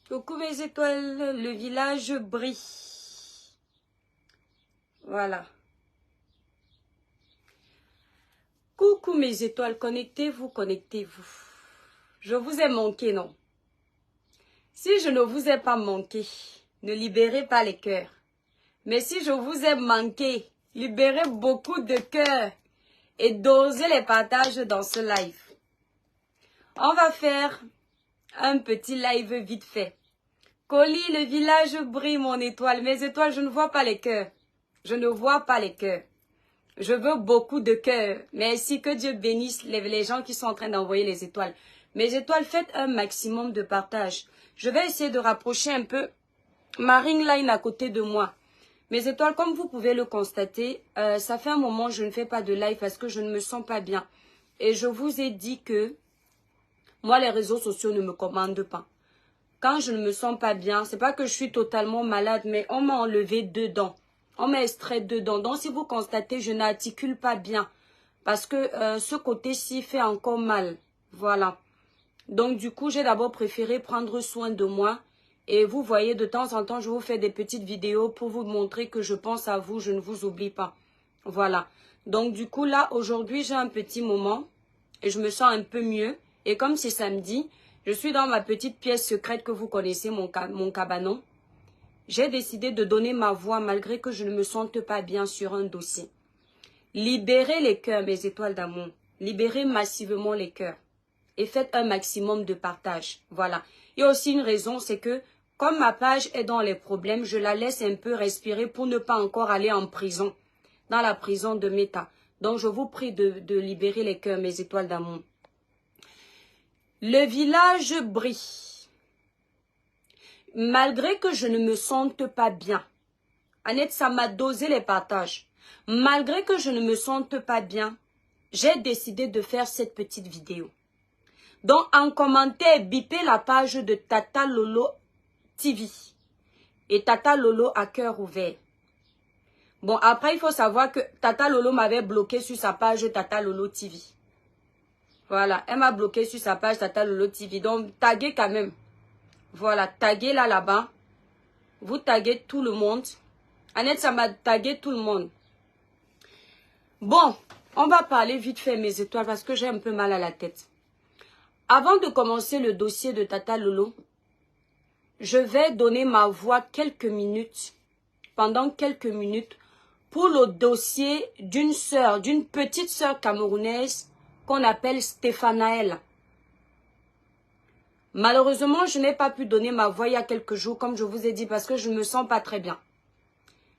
Coucou mes étoiles, le village brille. Voilà. Coucou mes étoiles, connectez-vous, connectez-vous. Je vous ai manqué, non? Si je ne vous ai pas manqué, ne libérez pas les cœurs. Mais si je vous ai manqué, libérez beaucoup de cœurs et dosez les partages dans ce live. On va faire un petit live vite fait. Colis, le village brille, mon étoile. Mes étoiles, je ne vois pas les cœurs. Je ne vois pas les cœurs. Je veux beaucoup de cœurs. Merci, que Dieu bénisse les gens qui sont en train d'envoyer les étoiles. Mes étoiles, faites un maximum de partage. Je vais essayer de rapprocher un peu ma ring line à côté de moi. Mes étoiles, comme vous pouvez le constater, ça fait un moment que je ne fais pas de live parce que je ne me sens pas bien. Et je vous ai dit que moi, les réseaux sociaux ne me commandent pas. Quand je ne me sens pas bien, c'est pas que je suis totalement malade, mais on m'a enlevé 2 dents. On m'a extrait 2 dents. Donc, si vous constatez, je n'articule pas bien. Parce que ce côté-ci fait encore mal. Voilà. Donc, du coup, j'ai d'abord préféré prendre soin de moi. Et vous voyez, de temps en temps, je vous fais des petites vidéos pour vous montrer que je pense à vous, je ne vous oublie pas. Voilà. Donc, du coup, là, aujourd'hui, j'ai un petit moment. Et je me sens un peu mieux. Et comme c'est samedi, je suis dans ma petite pièce secrète que vous connaissez, mon cabanon. J'ai décidé de donner ma voix malgré que je ne me sente pas bien sur un dossier. Libérez les cœurs, mes étoiles d'amour. Libérez massivement les cœurs. Et faites un maximum de partage. Voilà. Il y a aussi une raison, c'est que comme ma page est dans les problèmes, je la laisse un peu respirer pour ne pas encore aller en prison. Dans la prison de Meta. Donc je vous prie de libérer les cœurs, mes étoiles d'amour. Le village brille. Malgré que je ne me sente pas bien. Annette, ça m'a dosé les partages. Malgré que je ne me sente pas bien, j'ai décidé de faire cette petite vidéo. Donc, en commentaire, bipez la page de Tata Lolo TV. Et Tata Lolo à cœur ouvert. Bon, après, il faut savoir que Tata Lolo m'avait bloqué sur sa page Tata Lolo TV. Voilà, elle m'a bloqué sur sa page Tata Lolo TV. Donc, taguez quand même. Voilà, taguez là-bas. Vous taguez tout le monde. Annette, ça m'a tagué tout le monde. Bon, on va parler vite fait mes étoiles parce que j'ai un peu mal à la tête. Avant de commencer le dossier de Tata Lolo, je vais donner ma voix quelques minutes, pendant quelques minutes, pour le dossier d'une sœur, d'une petite sœur camerounaise qu'on appelle Stéphanaël. Malheureusement, je n'ai pas pu donner ma voix il y a quelques jours, comme je vous ai dit, parce que je ne me sens pas très bien.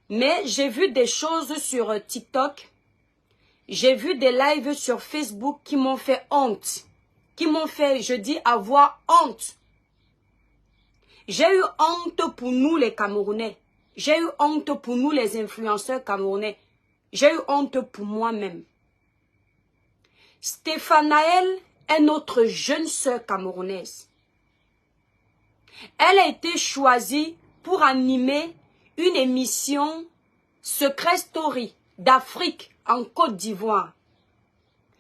Mais j'ai vu des choses sur TikTok, j'ai vu des lives sur Facebook qui m'ont fait honte, qui m'ont fait, je dis, avoir honte. J'ai eu honte pour nous les Camerounais, j'ai eu honte pour nous les influenceurs camerounais, j'ai eu honte pour moi-même. Stéphanaël est notre jeune sœur camerounaise. Elle a été choisie pour animer une émission Secret Story d'Afrique en Côte d'Ivoire.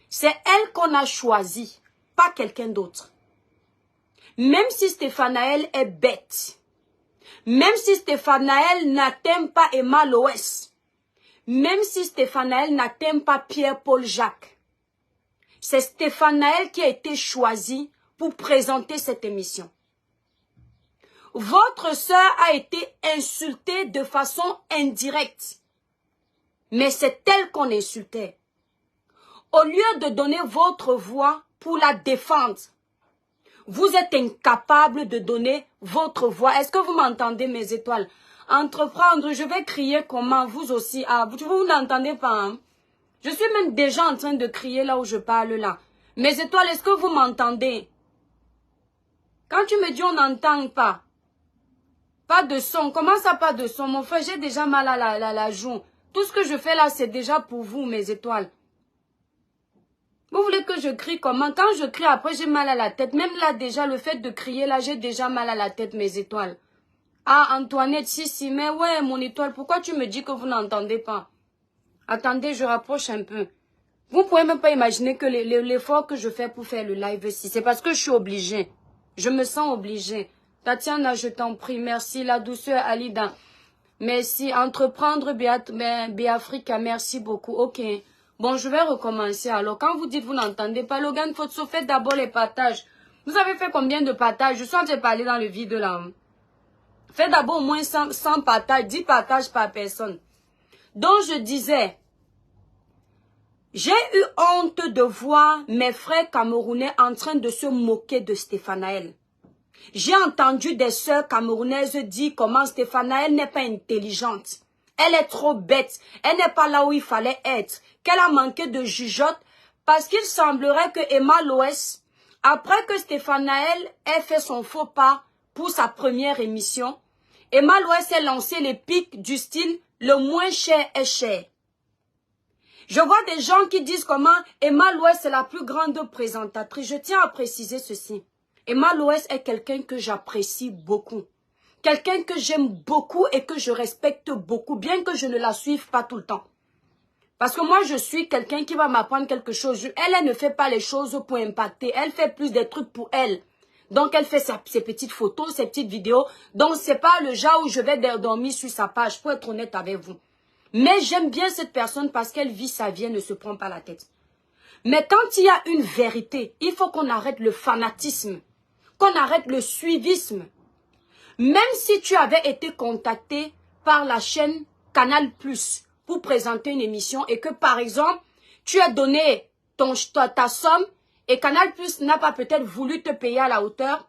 C'est elle qu'on a choisie, pas quelqu'un d'autre. Même si Stéphanaël est bête, même si Stéphanaël n'atteint pas Emma Loès, même si Stéphanaël n'atteint pas Pierre-Paul Jacques, c'est Stéphanaël qui a été choisi pour présenter cette émission. Votre sœur a été insultée de façon indirecte. Mais c'est elle qu'on insultait. Au lieu de donner votre voix pour la défendre, vous êtes incapable de donner votre voix. Est-ce que vous m'entendez, mes étoiles? Entreprendre, je vais crier comment? Vous aussi. Ah, vous n'entendez pas, hein? Je suis même déjà en train de crier là où je parle là. Mes étoiles, est-ce que vous m'entendez? Quand tu me dis on n'entend pas. Pas de son. Comment ça, pas de son? Mon frère, j'ai déjà mal à la joue. Tout ce que je fais là, c'est déjà pour vous, mes étoiles. Vous voulez que je crie comment? Quand je crie, après, j'ai mal à la tête. Même là, déjà, le fait de crier, là, j'ai déjà mal à la tête, mes étoiles. Ah, Antoinette, si, mais ouais, mon étoile, pourquoi tu me dis que vous n'entendez pas? Attendez, je rapproche un peu. Vous pouvez même pas imaginer que l'effort que je fais pour faire le live ici, c'est parce que je suis obligée. Je me sens obligée. Tatiana, je t'en prie, merci. La douceur, Alida. Merci. Entreprendre, Béafrica, merci beaucoup. Ok. Bon, je vais recommencer. Alors, quand vous dites vous n'entendez pas, Logan Fotso, faites d'abord les partages. Vous avez fait combien de partages? Je suis en train de parler dans le vide là. Faites d'abord au moins 100 partages, 10 partages par personne. Donc, je disais, j'ai eu honte de voir mes frères camerounais en train de se moquer de Stéphanaël. J'ai entendu des sœurs camerounaises dire comment Stéphanaël n'est pas intelligente. Elle est trop bête. Elle n'est pas là où il fallait être. Qu'elle a manqué de jugeote parce qu'il semblerait que Emma Loès, après que Stéphanaël ait fait son faux pas pour sa première émission, Emma Loès a lancé les pics du style « le moins cher est cher ». Je vois des gens qui disent comment Emma Loès est la plus grande présentatrice. Je tiens à préciser ceci. Emma Loès est quelqu'un que j'apprécie beaucoup. Quelqu'un que j'aime beaucoup et que je respecte beaucoup, bien que je ne la suive pas tout le temps. Parce que moi, je suis quelqu'un qui va m'apprendre quelque chose. Elle ne fait pas les choses pour impacter. Elle fait plus des trucs pour elle. Donc, elle fait ses petites photos, ses petites vidéos. Donc, c'est pas le genre où je vais dormir sur sa page, pour être honnête avec vous. Mais j'aime bien cette personne parce qu'elle vit sa vie, elle ne se prend pas la tête. Mais quand il y a une vérité, il faut qu'on arrête le fanatisme, qu'on arrête le suivisme. Même si tu avais été contacté par la chaîne Canal+ pour présenter une émission et que par exemple, tu as donné ta somme et Canal+ n'a pas peut-être voulu te payer à la hauteur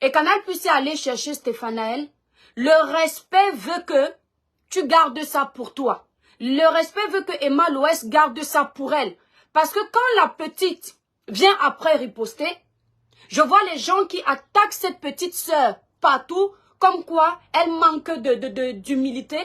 et Canal+ est allé chercher Stéphanaël, le respect veut que tu gardes ça pour toi. Le respect veut que Emma Loès garde ça pour elle. Parce que quand la petite vient après riposter, je vois les gens qui attaquent cette petite sœur partout, comme quoi elle manque d'humilité,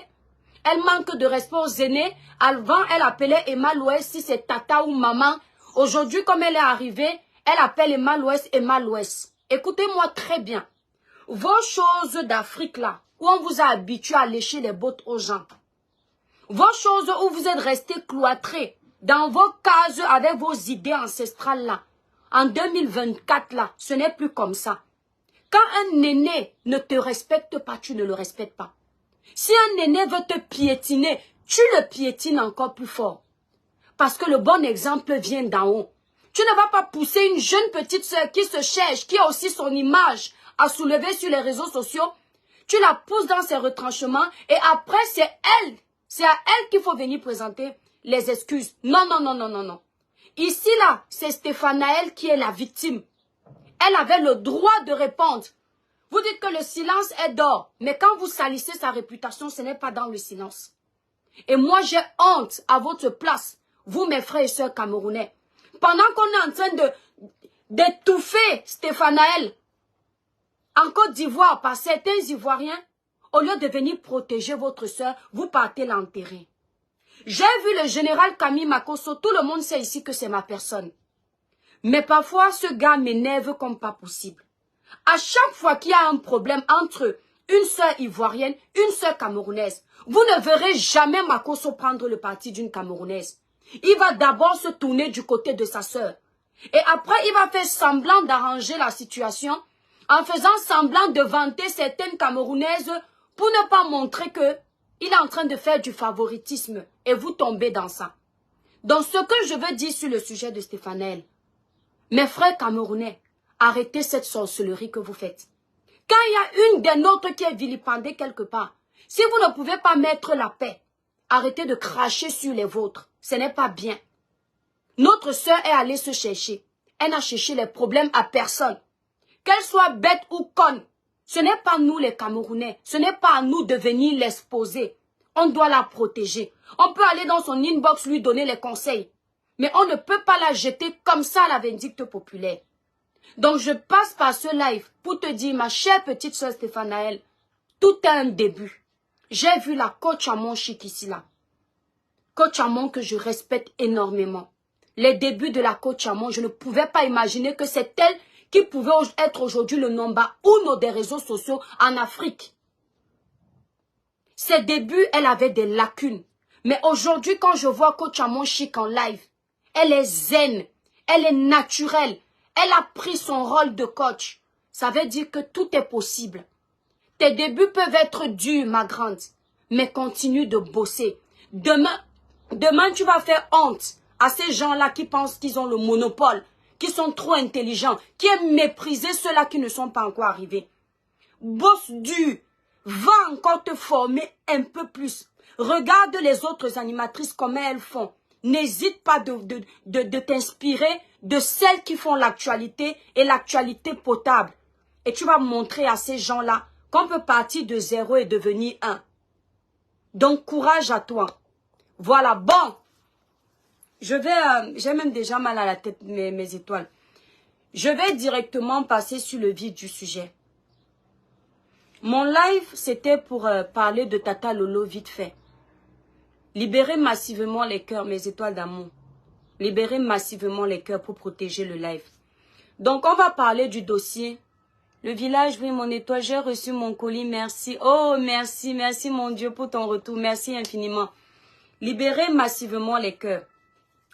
elle manque de respect aux aînés. Avant, elle appelait Emma Loès si c'est tata ou maman. Aujourd'hui, comme elle est arrivée, elle appelle Emma Loès Emma Loès. Écoutez-moi très bien. Vos choses d'Afrique là, où on vous a habitué à lécher les bottes aux gens. Vos choses où vous êtes restés cloîtrés dans vos cases avec vos idées ancestrales là. En 2024 là, ce n'est plus comme ça. Quand un aîné ne te respecte pas, tu ne le respectes pas. Si un aîné veut te piétiner, tu le piétines encore plus fort. Parce que le bon exemple vient d'en haut. Tu ne vas pas pousser une jeune petite sœur qui se cherche, qui a aussi son image à soulever sur les réseaux sociaux. Tu la pousses dans ses retranchements et après c'est à elle qu'il faut venir présenter les excuses. Non, non, non, non, non, non. Ici là, c'est Stéphanaël qui est la victime. Elle avait le droit de répondre. Vous dites que le silence est d'or, mais quand vous salissez sa réputation, ce n'est pas dans le silence. Et moi, j'ai honte à votre place, vous mes frères et sœurs camerounais. Pendant qu'on est en train d'étouffer Stéphanaël en Côte d'Ivoire par certains Ivoiriens, au lieu de venir protéger votre sœur, vous partez l'enterrer. J'ai vu le général Camille Makosso, tout le monde sait ici que c'est ma personne. Mais parfois, ce gars m'énerve comme pas possible. À chaque fois qu'il y a un problème entre une sœur ivoirienne, une sœur camerounaise, vous ne verrez jamais Makosso prendre le parti d'une camerounaise. Il va d'abord se tourner du côté de sa sœur. Et après, il va faire semblant d'arranger la situation en faisant semblant de vanter certaines camerounaises pour ne pas montrer que il est en train de faire du favoritisme et vous tombez dans ça. Donc, ce que je veux dire sur le sujet de Stéphanaël, mes frères camerounais, arrêtez cette sorcellerie que vous faites. Quand il y a une des nôtres qui est vilipendée quelque part, si vous ne pouvez pas mettre la paix, arrêtez de cracher sur les vôtres. Ce n'est pas bien. Notre sœur est allée se chercher. Elle n'a cherché les problèmes à personne. Qu'elle soit bête ou conne, ce n'est pas nous les Camerounais. Ce n'est pas à nous de venir l'exposer. On doit la protéger. On peut aller dans son inbox lui donner les conseils. Mais on ne peut pas la jeter comme ça à la vindicte populaire. Donc je passe par ce live pour te dire, ma chère petite soeur Stéphanaël, tout est un début. J'ai vu la coach Amon Chic ici là. Coach Amon que je respecte énormément. les débuts de la coach Amon, je ne pouvais pas imaginer que c'est elle qui pouvait être aujourd'hui le number 1 des réseaux sociaux en Afrique. Ses débuts, elle avait des lacunes. Mais aujourd'hui, quand je vois coach Amon Chic en live, elle est zen, elle est naturelle, elle a pris son rôle de coach. Ça veut dire que tout est possible. Tes débuts peuvent être durs, ma grande, mais continue de bosser. Demain, tu vas faire honte à ces gens-là qui pensent qu'ils ont le monopole, qui sont trop intelligents, qui aiment mépriser ceux-là qui ne sont pas encore arrivés. Bosse dur, va encore te former un peu plus. Regarde les autres animatrices comment elles font. N'hésite pas de t'inspirer de celles qui font l'actualité et l'actualité potable. Et tu vas montrer à ces gens-là qu'on peut partir de 0 et devenir 1. Donc, courage à toi. Voilà, bon. J'ai même déjà mal à la tête, mes étoiles. Je vais directement passer sur le vif du sujet. Mon live, c'était pour parler de Tata Lolo vite fait. Libérez massivement les cœurs, mes étoiles d'amour. Libérez massivement les cœurs pour protéger le live. Donc, on va parler du dossier. Le village, oui, mon étoile, j'ai reçu mon colis, merci. Oh, merci, merci mon Dieu pour ton retour, merci infiniment. Libérez massivement les cœurs.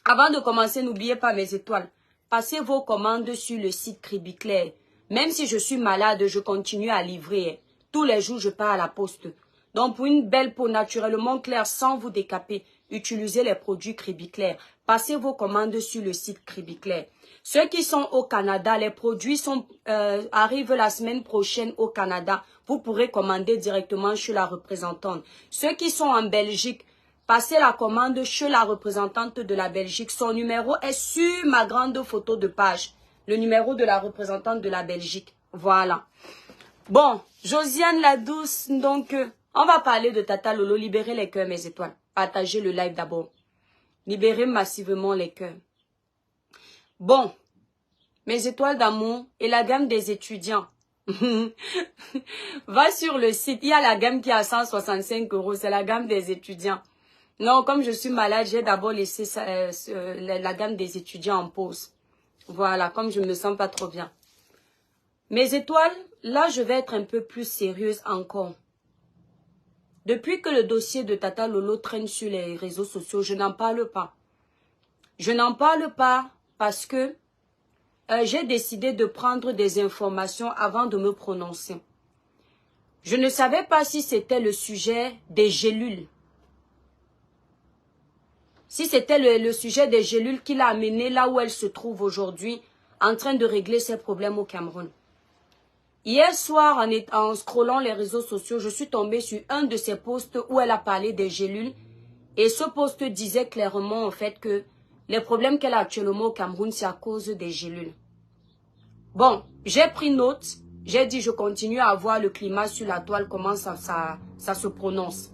Avant de commencer, n'oubliez pas mes étoiles. Passez vos commandes sur le site Cribiclair. Même si je suis malade, je continue à livrer. Tous les jours, je pars à la poste. Donc, pour une belle peau naturellement claire, sans vous décaper, utilisez les produits Cribiclair. Passez vos commandes sur le site Cribiclair. Ceux qui sont au Canada, les produits arrivent la semaine prochaine au Canada. Vous pourrez commander directement chez la représentante. Ceux qui sont en Belgique, passez la commande chez la représentante de la Belgique. Son numéro est sur ma grande photo de page. Le numéro de la représentante de la Belgique. Voilà. Bon, Josiane la douce, donc, on va parler de Tata Lolo. Libérez les cœurs, mes étoiles. Partagez le live d'abord. Libérez massivement les cœurs. Bon, mes étoiles d'amour et la gamme des étudiants. Va sur le site, il y a la gamme qui est à 165 €, c'est la gamme des étudiants. Non, comme je suis malade, j'ai d'abord laissé la gamme des étudiants en pause. Voilà, comme je ne me sens pas trop bien. Mes étoiles, là, je vais être un peu plus sérieuse encore. Depuis que le dossier de Tata Lolo traîne sur les réseaux sociaux, je n'en parle pas. Je n'en parle pas parce que j'ai décidé de prendre des informations avant de me prononcer. Je ne savais pas si c'était le sujet des gélules. Si c'était le sujet des gélules qui l'a amené là où elle se trouve aujourd'hui, en train de régler ses problèmes au Cameroun. Hier soir, en scrollant les réseaux sociaux, je suis tombée sur un de ses posts où elle a parlé des gélules. Et ce post disait clairement en fait que les problèmes qu'elle a actuellement au Cameroun, c'est à cause des gélules. Bon, j'ai pris note. J'ai dit je continue à voir le climat sur la toile, comment ça se prononce.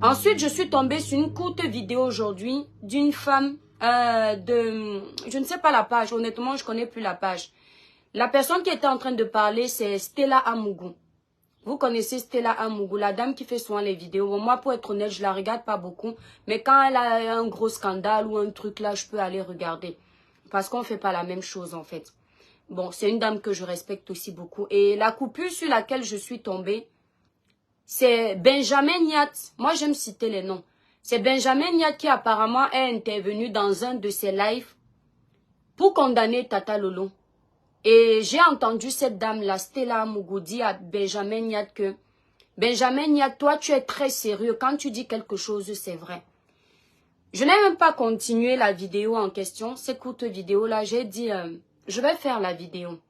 Ensuite, je suis tombée sur une courte vidéo aujourd'hui d'une femme je ne sais pas la page, honnêtement, je ne connais plus la page. La personne qui était en train de parler, c'est Stella Amougou. Vous connaissez Stella Amougou, la dame qui fait souvent les vidéos. Bon, moi, pour être honnête, je la regarde pas beaucoup. Mais quand elle a un gros scandale ou un truc là, je peux aller regarder. Parce qu'on ne fait pas la même chose, en fait. Bon, c'est une dame que je respecte aussi beaucoup. Et la coupure sur laquelle je suis tombée, c'est Benjamin Niat. Moi, j'aime citer les noms. C'est Benjamin Niat qui apparemment est intervenu dans un de ses lives pour condamner Tata Lolo. Et j'ai entendu cette dame-là, Stella Amougou, dire à Benjamin Niat que Benjamin Niat, toi, tu es très sérieux. Quand tu dis quelque chose, c'est vrai. Je n'ai même pas continué la vidéo en question. Cette courte vidéo-là, j'ai dit, je vais faire la vidéo.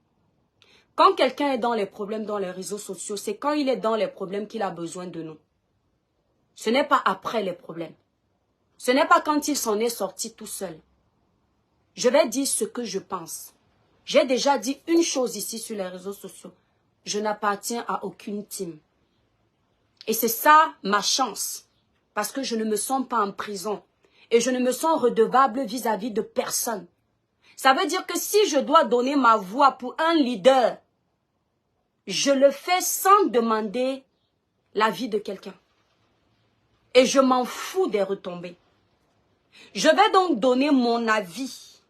Quand quelqu'un est dans les problèmes dans les réseaux sociaux, c'est quand il est dans les problèmes qu'il a besoin de nous. Ce n'est pas après les problèmes. Ce n'est pas quand il s'en est sorti tout seul. Je vais dire ce que je pense. J'ai déjà dit une chose ici sur les réseaux sociaux. Je n'appartiens à aucune team. Et c'est ça ma chance. Parce que je ne me sens pas en prison. Et je ne me sens redevable vis-à-vis de personne. Ça veut dire que si je dois donner ma voix pour un leader, je le fais sans demander l'avis de quelqu'un. Et je m'en fous des retombées. Je vais donc donner mon avis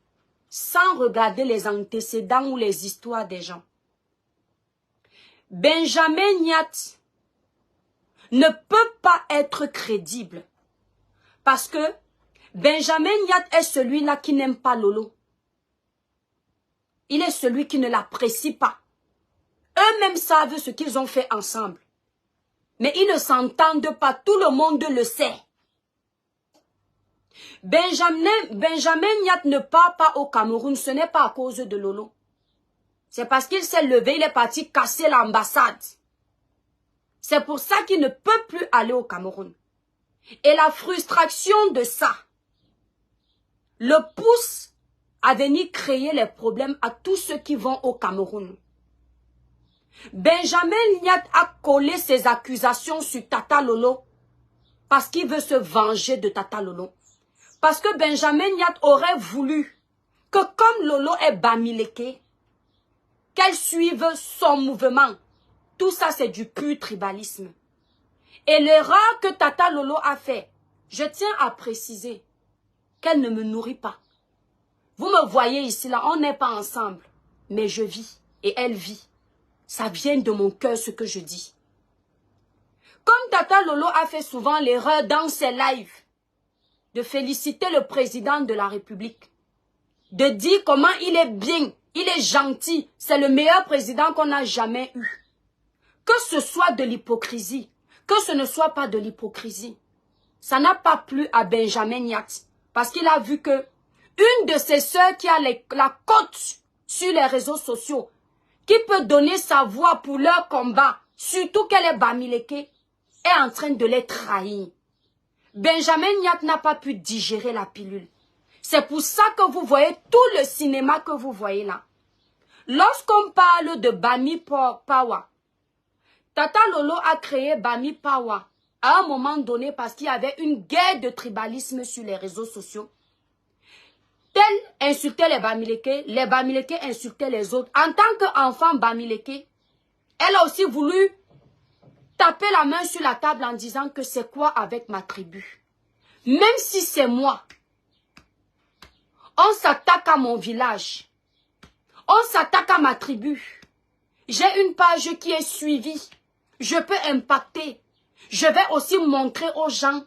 sans regarder les antécédents ou les histoires des gens. Benjamin Nyat ne peut pas être crédible parce que Benjamin Nyat est celui-là qui n'aime pas Lolo. Il est celui qui ne l'apprécie pas. Eux-mêmes savent ce qu'ils ont fait ensemble. Mais ils ne s'entendent pas, tout le monde le sait. Benjamin Nyat ne part pas au Cameroun, ce n'est pas à cause de Lolo. C'est parce qu'il s'est levé, il est parti casser l'ambassade. C'est pour ça qu'il ne peut plus aller au Cameroun. Et la frustration de ça le pousse à venir créer les problèmes à tous ceux qui vont au Cameroun. Benjamin Nyat a collé ses accusations sur Tata Lolo parce qu'il veut se venger de Tata Lolo. Parce que Benjamin Nyat aurait voulu que comme Lolo est Bamileke, qu'elle suive son mouvement. Tout ça, c'est du pur tribalisme. Et l'erreur que Tata Lolo a fait, je tiens à préciser qu'elle ne me nourrit pas. Vous me voyez ici, là, on n'est pas ensemble. Mais je vis et elle vit. Ça vient de mon cœur ce que je dis. Comme Tata Lolo a fait souvent l'erreur dans ses lives, de féliciter le président de la République, de dire comment il est bien, il est gentil, c'est le meilleur président qu'on a jamais eu. Que ce soit de l'hypocrisie, que ce ne soit pas de l'hypocrisie, ça n'a pas plu à Benjamin Nyat, parce qu'il a vu que une de ses sœurs qui a la cote sur les réseaux sociaux, qui peut donner sa voix pour leur combat, surtout qu'elle est Bamileke, est en train de les trahir. Benjamin Nyat n'a pas pu digérer la pilule. C'est pour ça que vous voyez tout le cinéma que vous voyez là. Lorsqu'on parle de Bami Pawa, Tata Lolo a créé Bami Pawa à un moment donné parce qu'il y avait une guerre de tribalisme sur les réseaux sociaux. Tel insultait les Bamileke insultaient les autres. En tant qu'enfant Bamileke, elle a aussi voulu taper la main sur la table en disant que c'est quoi avec ma tribu. Même si c'est moi, on s'attaque à mon village, on s'attaque à ma tribu. J'ai une page qui est suivie, je peux impacter. Je vais aussi montrer aux gens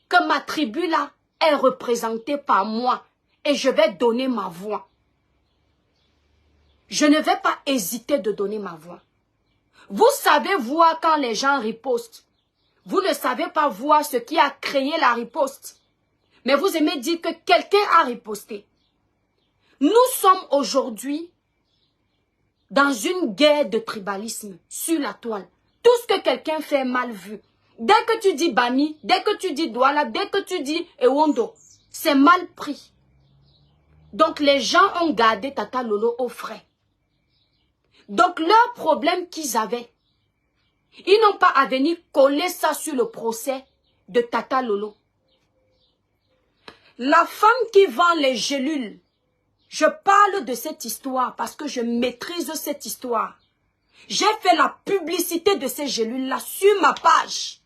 que ma tribu là est représentée par moi. Et je vais donner ma voix. Je ne vais pas hésiter de donner ma voix. Vous savez voir quand les gens ripostent. Vous ne savez pas voir ce qui a créé la riposte. Mais vous aimez dire que quelqu'un a riposté. Nous sommes aujourd'hui dans une guerre de tribalisme sur la toile. Tout ce que quelqu'un fait est mal vu. Dès que tu dis Bami, dès que tu dis Douala, dès que tu dis Ewondo, c'est mal pris. Donc les gens ont gardé Tata Lolo au frais. Donc leur problème qu'ils avaient, ils n'ont pas à venir coller ça sur le procès de Tata Lolo. La femme qui vend les gélules, je parle de cette histoire parce que je maîtrise cette histoire. J'ai fait la publicité de ces gélules-là sur ma page.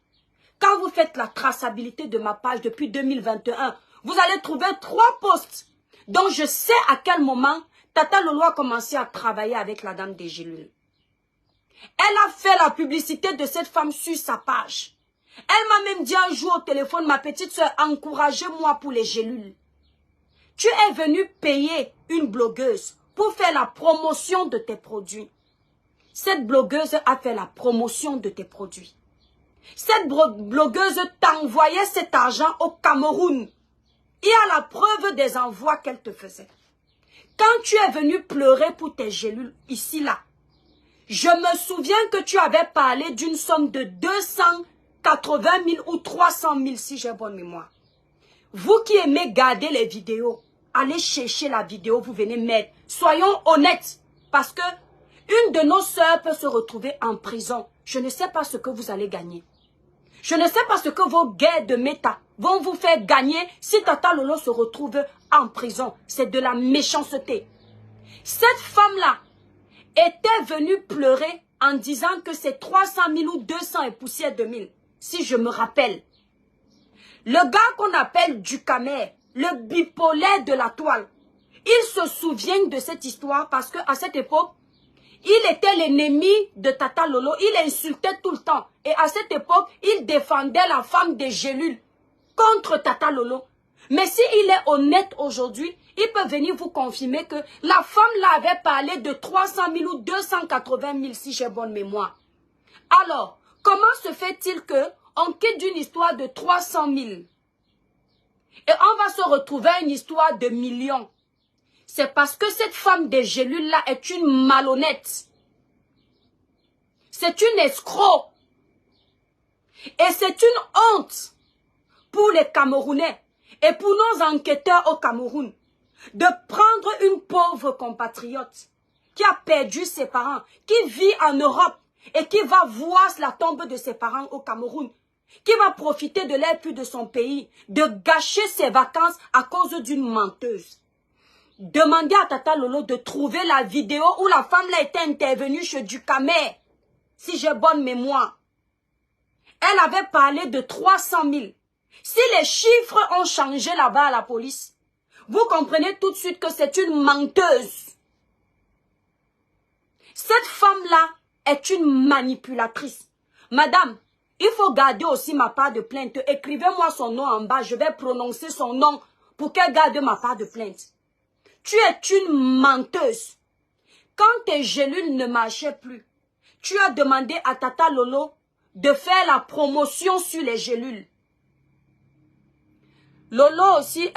Quand vous faites la traçabilité de ma page depuis 2021, vous allez trouver 3 posts. Donc je sais à quel moment Tata Lolo a commencé à travailler avec la dame des gélules. Elle a fait la publicité de cette femme sur sa page. Elle m'a même dit un jour au téléphone, ma petite soeur, encouragez-moi pour les gélules. Tu es venue payer une blogueuse pour faire la promotion de tes produits. Cette blogueuse a fait la promotion de tes produits. Cette blogueuse t'envoyait cet argent au Cameroun. Il y a la preuve des envois qu'elle te faisait. Quand tu es venu pleurer pour tes gélules, ici, là, je me souviens que tu avais parlé d'une somme de 280 000 ou 300 000, si j'ai bonne mémoire. Vous qui aimez garder les vidéos, allez chercher la vidéo, vous venez mettre. Soyons honnêtes, parce que une de nos sœurs peut se retrouver en prison. Je ne sais pas ce que vous allez gagner. Je ne sais pas ce que vos guerres de méta vont vous faire gagner si Tata Lolo se retrouve en prison. C'est de la méchanceté. Cette femme-là était venue pleurer en disant que c'est 300 000 ou 200 et poussière de 1000, si je me rappelle. Le gars qu'on appelle Ducamer, le bipolaire de la toile, il se souvient de cette histoire parce qu'à cette époque, il était l'ennemi de Tata Lolo. Il insultait tout le temps. Et à cette époque, il défendait la femme des Gélules contre Tata Lolo. Mais s'il est honnête aujourd'hui, il peut venir vous confirmer que la femme là avait parlé de 300 000 ou 280 000 si j'ai bonne mémoire. Alors, comment se fait-il qu'on quitte d'une histoire de 300 000 et on va se retrouver à une histoire de millions? C'est parce que cette femme des Gélules là est une malhonnête. C'est une escroc. Et c'est une honte pour les Camerounais et pour nos enquêteurs au Cameroun de prendre une pauvre compatriote qui a perdu ses parents, qui vit en Europe et qui va voir la tombe de ses parents au Cameroun, qui va profiter de l'air pur de son pays, de gâcher ses vacances à cause d'une menteuse. Demandez à Tata Lolo de trouver la vidéo où la femme là était intervenue chez Ducamer, si j'ai bonne mémoire. Elle avait parlé de 300 000. Si les chiffres ont changé là-bas à la police, vous comprenez tout de suite que c'est une menteuse. Cette femme-là est une manipulatrice. Madame, il faut garder aussi ma part de plainte. Écrivez-moi son nom en bas, je vais prononcer son nom pour qu'elle garde ma part de plainte. Tu es une menteuse. Quand tes gélules ne marchaient plus, tu as demandé à Tata Lolo de faire la promotion sur les gélules. Lolo aussi,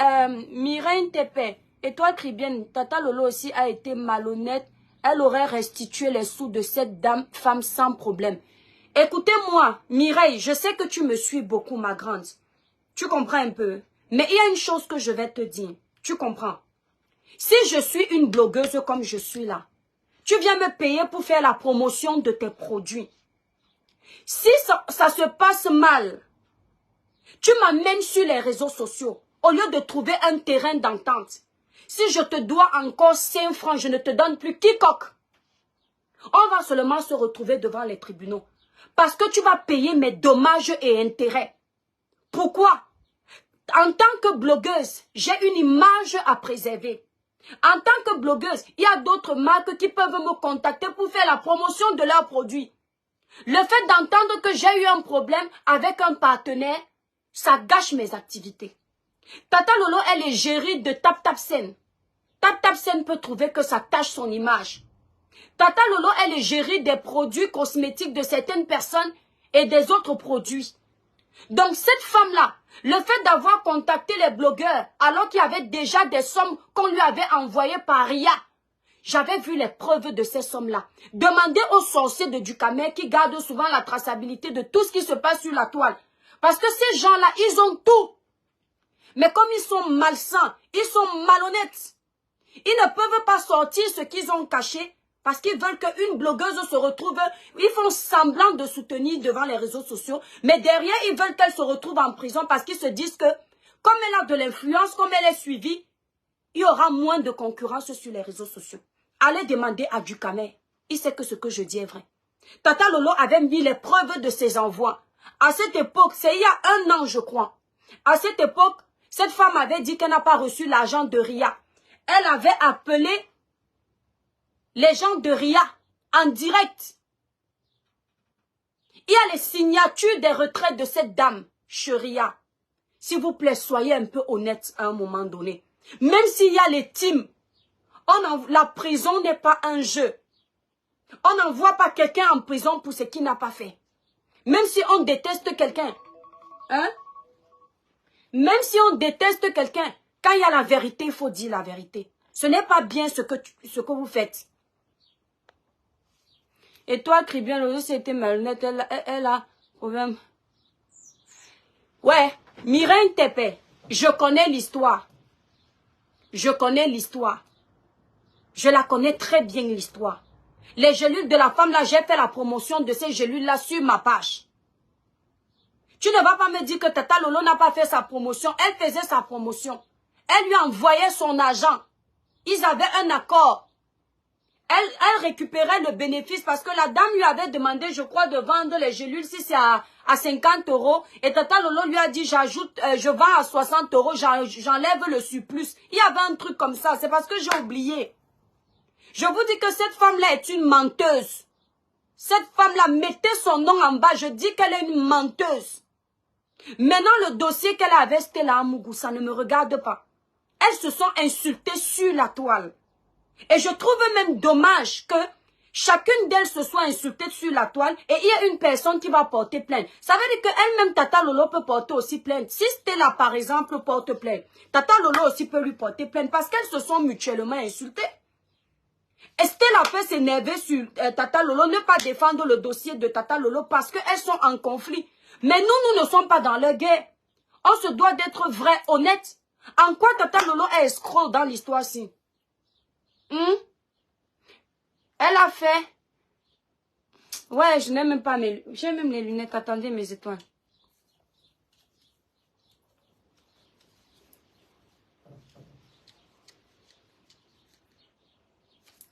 Mireille Tepe, et toi Tribienne, Tata Lolo aussi a été malhonnête. Elle aurait restitué les sous de cette femme sans problème. Écoutez-moi, Mireille, je sais que tu me suis beaucoup, ma grande. Tu comprends un peu? Mais il y a une chose que je vais te dire. Tu comprends? Si je suis une blogueuse comme je suis là, tu viens me payer pour faire la promotion de tes produits. Si ça se passe mal, tu m'amènes sur les réseaux sociaux au lieu de trouver un terrain d'entente. Si je te dois encore 5 francs, je ne te donne plus quiconque. On va seulement se retrouver devant les tribunaux. Parce que tu vas payer mes dommages et intérêts. Pourquoi? En tant que blogueuse, j'ai une image à préserver. En tant que blogueuse, il y a d'autres marques qui peuvent me contacter pour faire la promotion de leurs produits. Le fait d'entendre que j'ai eu un problème avec un partenaire, ça gâche mes activités. Tata Lolo, elle est gérée de TapTapSend. TapTapSend peut trouver que ça tâche son image. Tata Lolo, elle est gérée des produits cosmétiques de certaines personnes et des autres produits. Donc cette femme-là, le fait d'avoir contacté les blogueurs alors qu'il y avait déjà des sommes qu'on lui avait envoyées par RIA, j'avais vu les preuves de ces sommes-là. Demandez aux sorciers de Ducamer qui gardent souvent la traçabilité de tout ce qui se passe sur la toile. Parce que ces gens-là, ils ont tout. Mais comme ils sont malsains, ils sont malhonnêtes. Ils ne peuvent pas sortir ce qu'ils ont caché parce qu'ils veulent qu'une blogueuse se retrouve. Ils font semblant de soutenir devant les réseaux sociaux. Mais derrière, ils veulent qu'elle se retrouve en prison parce qu'ils se disent que comme elle a de l'influence, comme elle est suivie, il y aura moins de concurrence sur les réseaux sociaux. Allez demander à Ducamer. Il sait que ce que je dis est vrai. Tata Lolo avait mis les preuves de ses envois. À cette époque, c'est il y a 1 an, je crois. À cette époque, cette femme avait dit qu'elle n'a pas reçu l'argent de RIA. Elle avait appelé les gens de RIA en direct. Il y a les signatures des retraites de cette dame chez RIA. S'il vous plaît, soyez un peu honnête à un moment donné. Même s'il y a les teams, la prison n'est pas un jeu. On n'envoie pas quelqu'un en prison pour ce qu'il n'a pas fait. Même si on déteste quelqu'un. Hein? Même si on déteste quelqu'un, quand il y a la vérité, il faut dire la vérité. Ce n'est pas bien ce que vous faites. Et toi, Tribienne, Lolo, c'était malhonnête, elle a problème. Ouais, Mireille Tepe, je connais l'histoire. Je connais l'histoire. Je la connais très bien, l'histoire. Les gélules de la femme, là, j'ai fait la promotion de ces gélules-là sur ma page. Tu ne vas pas me dire que Tata Lolo n'a pas fait sa promotion. Elle faisait sa promotion. Elle lui envoyait son argent. Ils avaient un accord. Elle récupérait le bénéfice parce que la dame lui avait demandé, je crois, de vendre les gélules si c'est à 50 €. Et Tata Lolo lui a dit, j'ajoute, je vends à 60 €, j'enlève le surplus. Il y avait un truc comme ça, c'est parce que j'ai oublié. Je vous dis que cette femme-là est une menteuse. Cette femme-là, mettez son nom en bas, je dis qu'elle est une menteuse. Maintenant, le dossier qu'elle a avec Stella Amougou, ça ne me regarde pas. Elles se sont insultées sur la toile. Et je trouve même dommage que chacune d'elles se soit insultée sur la toile et il y a une personne qui va porter plainte. Ça veut dire qu'elle-même, Tata Lolo, peut porter aussi plainte. Si Stella, par exemple, porte plainte, Tata Lolo aussi peut lui porter plainte parce qu'elles se sont mutuellement insultées. Et Stella peut s'énerver sur Tata Lolo, ne pas défendre le dossier de Tata Lolo parce qu'elles sont en conflit. Mais nous ne sommes pas dans leur guerre. On se doit d'être vrai, honnête. En quoi Tata Lolo est escroc dans l'histoire-ci? Elle a fait... Ouais, je n'ai même pas mes... J'ai même les lunettes. Attendez mes étoiles.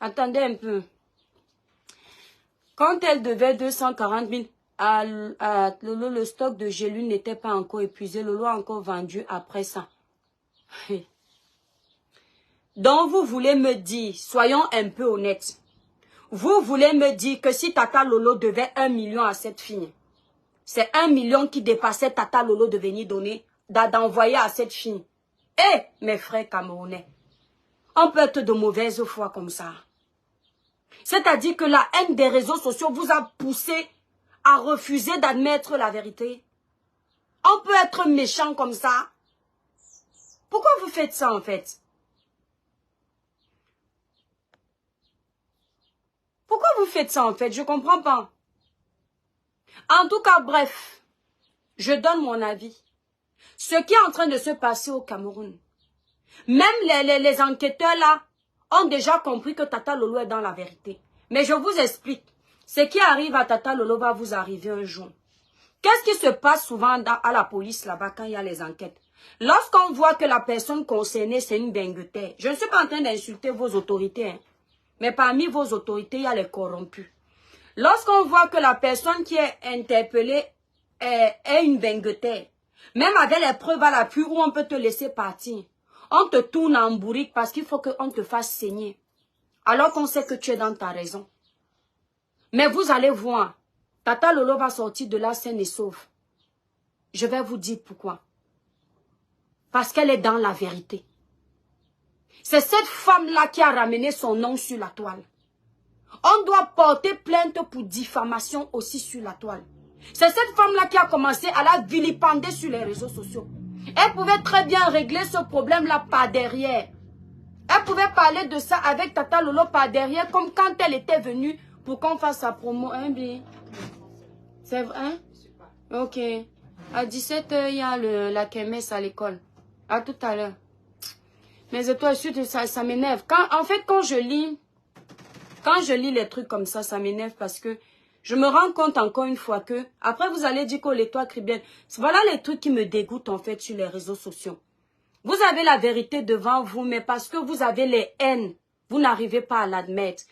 Attendez un peu. Quand elle devait 240 000... À Lolo, le stock de gélules n'était pas encore épuisé. Lolo a encore vendu après ça. Donc, vous voulez me dire, soyons un peu honnêtes, vous voulez me dire que si Tata Lolo devait 1 million à cette fille, c'est 1 million qui dépassait Tata Lolo de venir donner, d'envoyer à cette fille. Eh, mes frères camerounais, on peut être de mauvaise foi comme ça. C'est-à-dire que la haine des réseaux sociaux vous a poussé à refuser d'admettre la vérité. On peut être méchant comme ça. Pourquoi vous faites ça en fait? Pourquoi vous faites ça en fait? Je ne comprends pas. En tout cas, bref, je donne mon avis. Ce qui est en train de se passer au Cameroun, même les enquêteurs là ont déjà compris que Tata Lolo est dans la vérité. Mais je vous explique. Ce qui arrive à Tata Lolo va vous arriver un jour. Qu'est-ce qui se passe souvent à la police là-bas quand il y a les enquêtes? Lorsqu'on voit que la personne concernée c'est une benguetaire, je ne suis pas en train d'insulter vos autorités, hein. Mais parmi vos autorités, il y a les corrompus. Lorsqu'on voit que la personne qui est interpellée est une benguetaire, même avec les preuves à l'appui où on peut te laisser partir, on te tourne en bourrique parce qu'il faut qu'on te fasse saigner. Alors qu'on sait que tu es dans ta raison. Mais vous allez voir, Tata Lolo va sortir de là saine et sauve. Je vais vous dire pourquoi. Parce qu'elle est dans la vérité. C'est cette femme-là qui a ramené son nom sur la toile. On doit porter plainte pour diffamation aussi sur la toile. C'est cette femme-là qui a commencé à la vilipender sur les réseaux sociaux. Elle pouvait très bien régler ce problème-là par derrière. Elle pouvait parler de ça avec Tata Lolo par derrière, comme quand elle était venue pour qu'on fasse sa promo. Hein, bien? C'est vrai? Hein? Ok. À 17 h, il y a la kermesse à l'école. À tout à l'heure. Mais toi, ça m'énerve. En fait, quand je lis les trucs comme ça m'énerve parce que je me rends compte encore une fois que, après vous allez dire que les toits crient bien. Voilà les trucs qui me dégoûtent en fait sur les réseaux sociaux. Vous avez la vérité devant vous, mais parce que vous avez les haines, vous n'arrivez pas à l'admettre.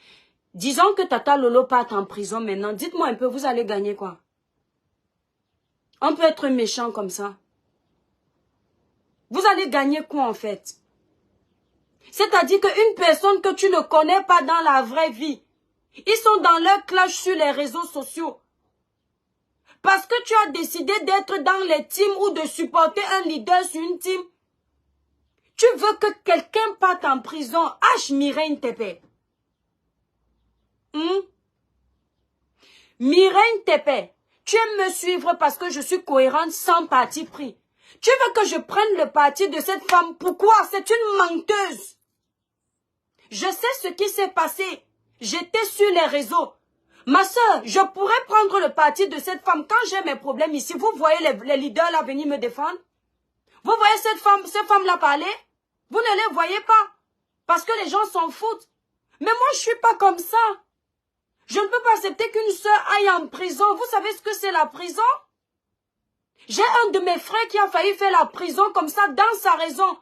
Disons que Tata Lolo part en prison maintenant. Dites-moi un peu, vous allez gagner quoi? On peut être méchant comme ça. Vous allez gagner quoi en fait? C'est-à-dire qu'une personne que tu ne connais pas dans la vraie vie, ils sont dans leur clash sur les réseaux sociaux. Parce que tu as décidé d'être dans les teams ou de supporter un leader sur une team. Tu veux que quelqu'un parte en prison. H. Mireille Tepe. Mireille Tepe, tu aimes me suivre parce que je suis cohérente sans parti pris. Tu veux que je prenne le parti de cette femme. Pourquoi? C'est une menteuse. Je sais ce qui s'est passé. J'étais sur les réseaux. Ma soeur, je pourrais prendre le parti de cette femme quand j'ai mes problèmes ici. Vous voyez les leaders là venir me défendre? Vous voyez cette femme-là parler? Vous ne les voyez pas. Parce que les gens s'en foutent. Mais moi, je suis pas comme ça. Je ne peux pas accepter qu'une soeur aille en prison. Vous savez ce que c'est la prison? J'ai un de mes frères qui a failli faire la prison comme ça dans sa raison.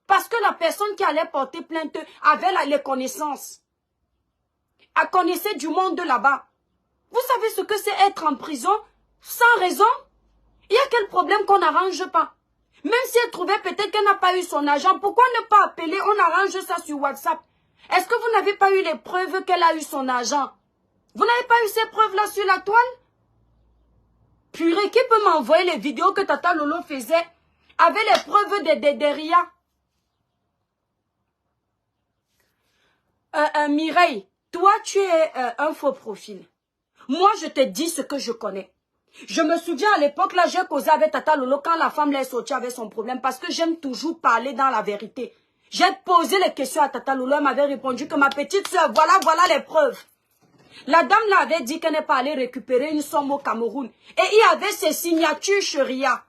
Parce que la personne qui allait porter plainte avait les connaissances. connaissait du monde là-bas. Vous savez ce que c'est être en prison sans raison? Il y a quel problème qu'on n'arrange pas? Même si elle trouvait peut-être qu'elle n'a pas eu son argent, pourquoi ne pas appeler? On arrange ça sur WhatsApp. Est-ce que vous n'avez pas eu les preuves qu'elle a eu son argent? Vous n'avez pas eu ces preuves-là sur la toile? Purée, qui peut m'envoyer les vidéos que Tata Lolo faisait avec les preuves des RIA? Mireille, toi, tu es un faux profil. Moi, je te dis ce que je connais. Je me souviens à l'époque, là, j'ai causé avec Tata Lolo quand la femme l'est sortie avec son problème parce que j'aime toujours parler dans la vérité. J'ai posé les questions à Tata Lolo, elle m'avait répondu que ma petite soeur, voilà les preuves. La dame l'avait dit qu'elle n'est pas allée récupérer une somme au Cameroun. Et il y avait ses signatures chez RIA.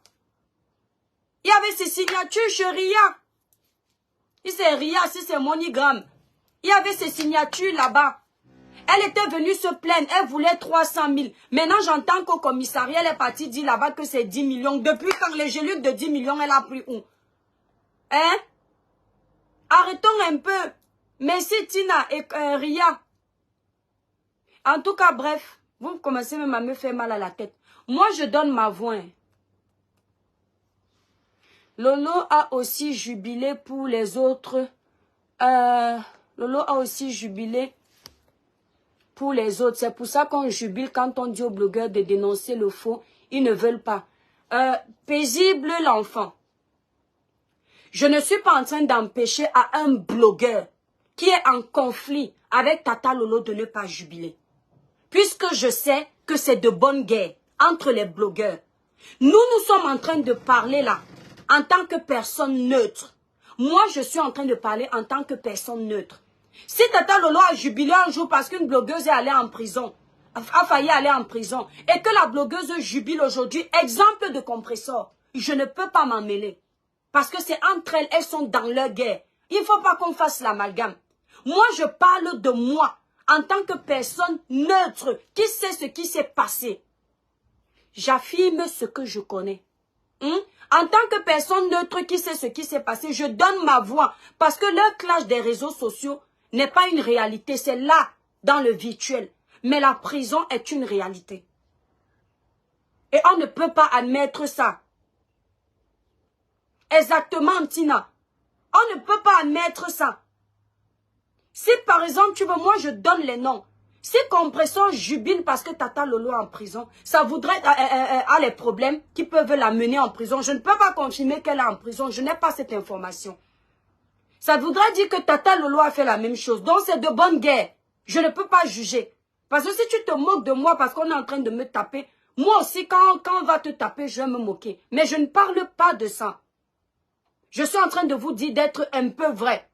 Il y avait ses signatures chez RIA. Si c'est RIA, si c'est MoneyGram. Il y avait ses signatures là-bas. Elle était venue se plaindre, elle voulait 300 000. Maintenant, j'entends qu'au commissariat, elle est partie dire là-bas que c'est 10 millions. Depuis quand les gélules de 10 millions, elle a pris où? Hein? Arrêtons un peu. Merci Tina et Ria. En tout cas, bref, vous commencez même à me faire mal à la tête. Moi, je donne ma voix. Lolo a aussi jubilé pour les autres. Lolo a aussi jubilé pour les autres. C'est pour ça qu'on jubile quand on dit aux blogueurs de dénoncer le faux. Ils ne veulent pas. Paisible l'enfant. Je ne suis pas en train d'empêcher à un blogueur qui est en conflit avec Tata Lolo de ne pas jubiler. Puisque je sais que c'est de bonne guerre entre les blogueurs. Nous sommes en train de parler là, en tant que personne neutre. Moi, je suis en train de parler en tant que personne neutre. Si Tata Lolo a jubilé un jour parce qu'une blogueuse est allée en prison, a failli aller en prison, et que la blogueuse jubile aujourd'hui, exemple de compresseur, je ne peux pas m'en mêler. Parce que c'est entre elles, elles sont dans leur guerre. Il ne faut pas qu'on fasse l'amalgame. Moi, je parle de moi. En tant que personne neutre, qui sait ce qui s'est passé. J'affirme ce que je connais. En tant que personne neutre qui sait ce qui s'est passé, je donne ma voix. Parce que le clash des réseaux sociaux n'est pas une réalité. C'est là, dans le virtuel. Mais la prison est une réalité. Et on ne peut pas admettre ça. Exactement, Tina. On ne peut pas admettre ça. Si par exemple, tu veux, moi je donne les noms. Si Compresseur jubile parce que Tata Lolo est en prison, ça voudrait a les problèmes qui peuvent la mener en prison. Je ne peux pas confirmer qu'elle est en prison. Je n'ai pas cette information. Ça voudrait dire que Tata Lolo a fait la même chose. Donc c'est de bonne guerre. Je ne peux pas juger. Parce que si tu te moques de moi parce qu'on est en train de me taper, moi aussi quand on va te taper, je vais me moquer. Mais je ne parle pas de ça. Je suis en train de vous dire d'être un peu vrai.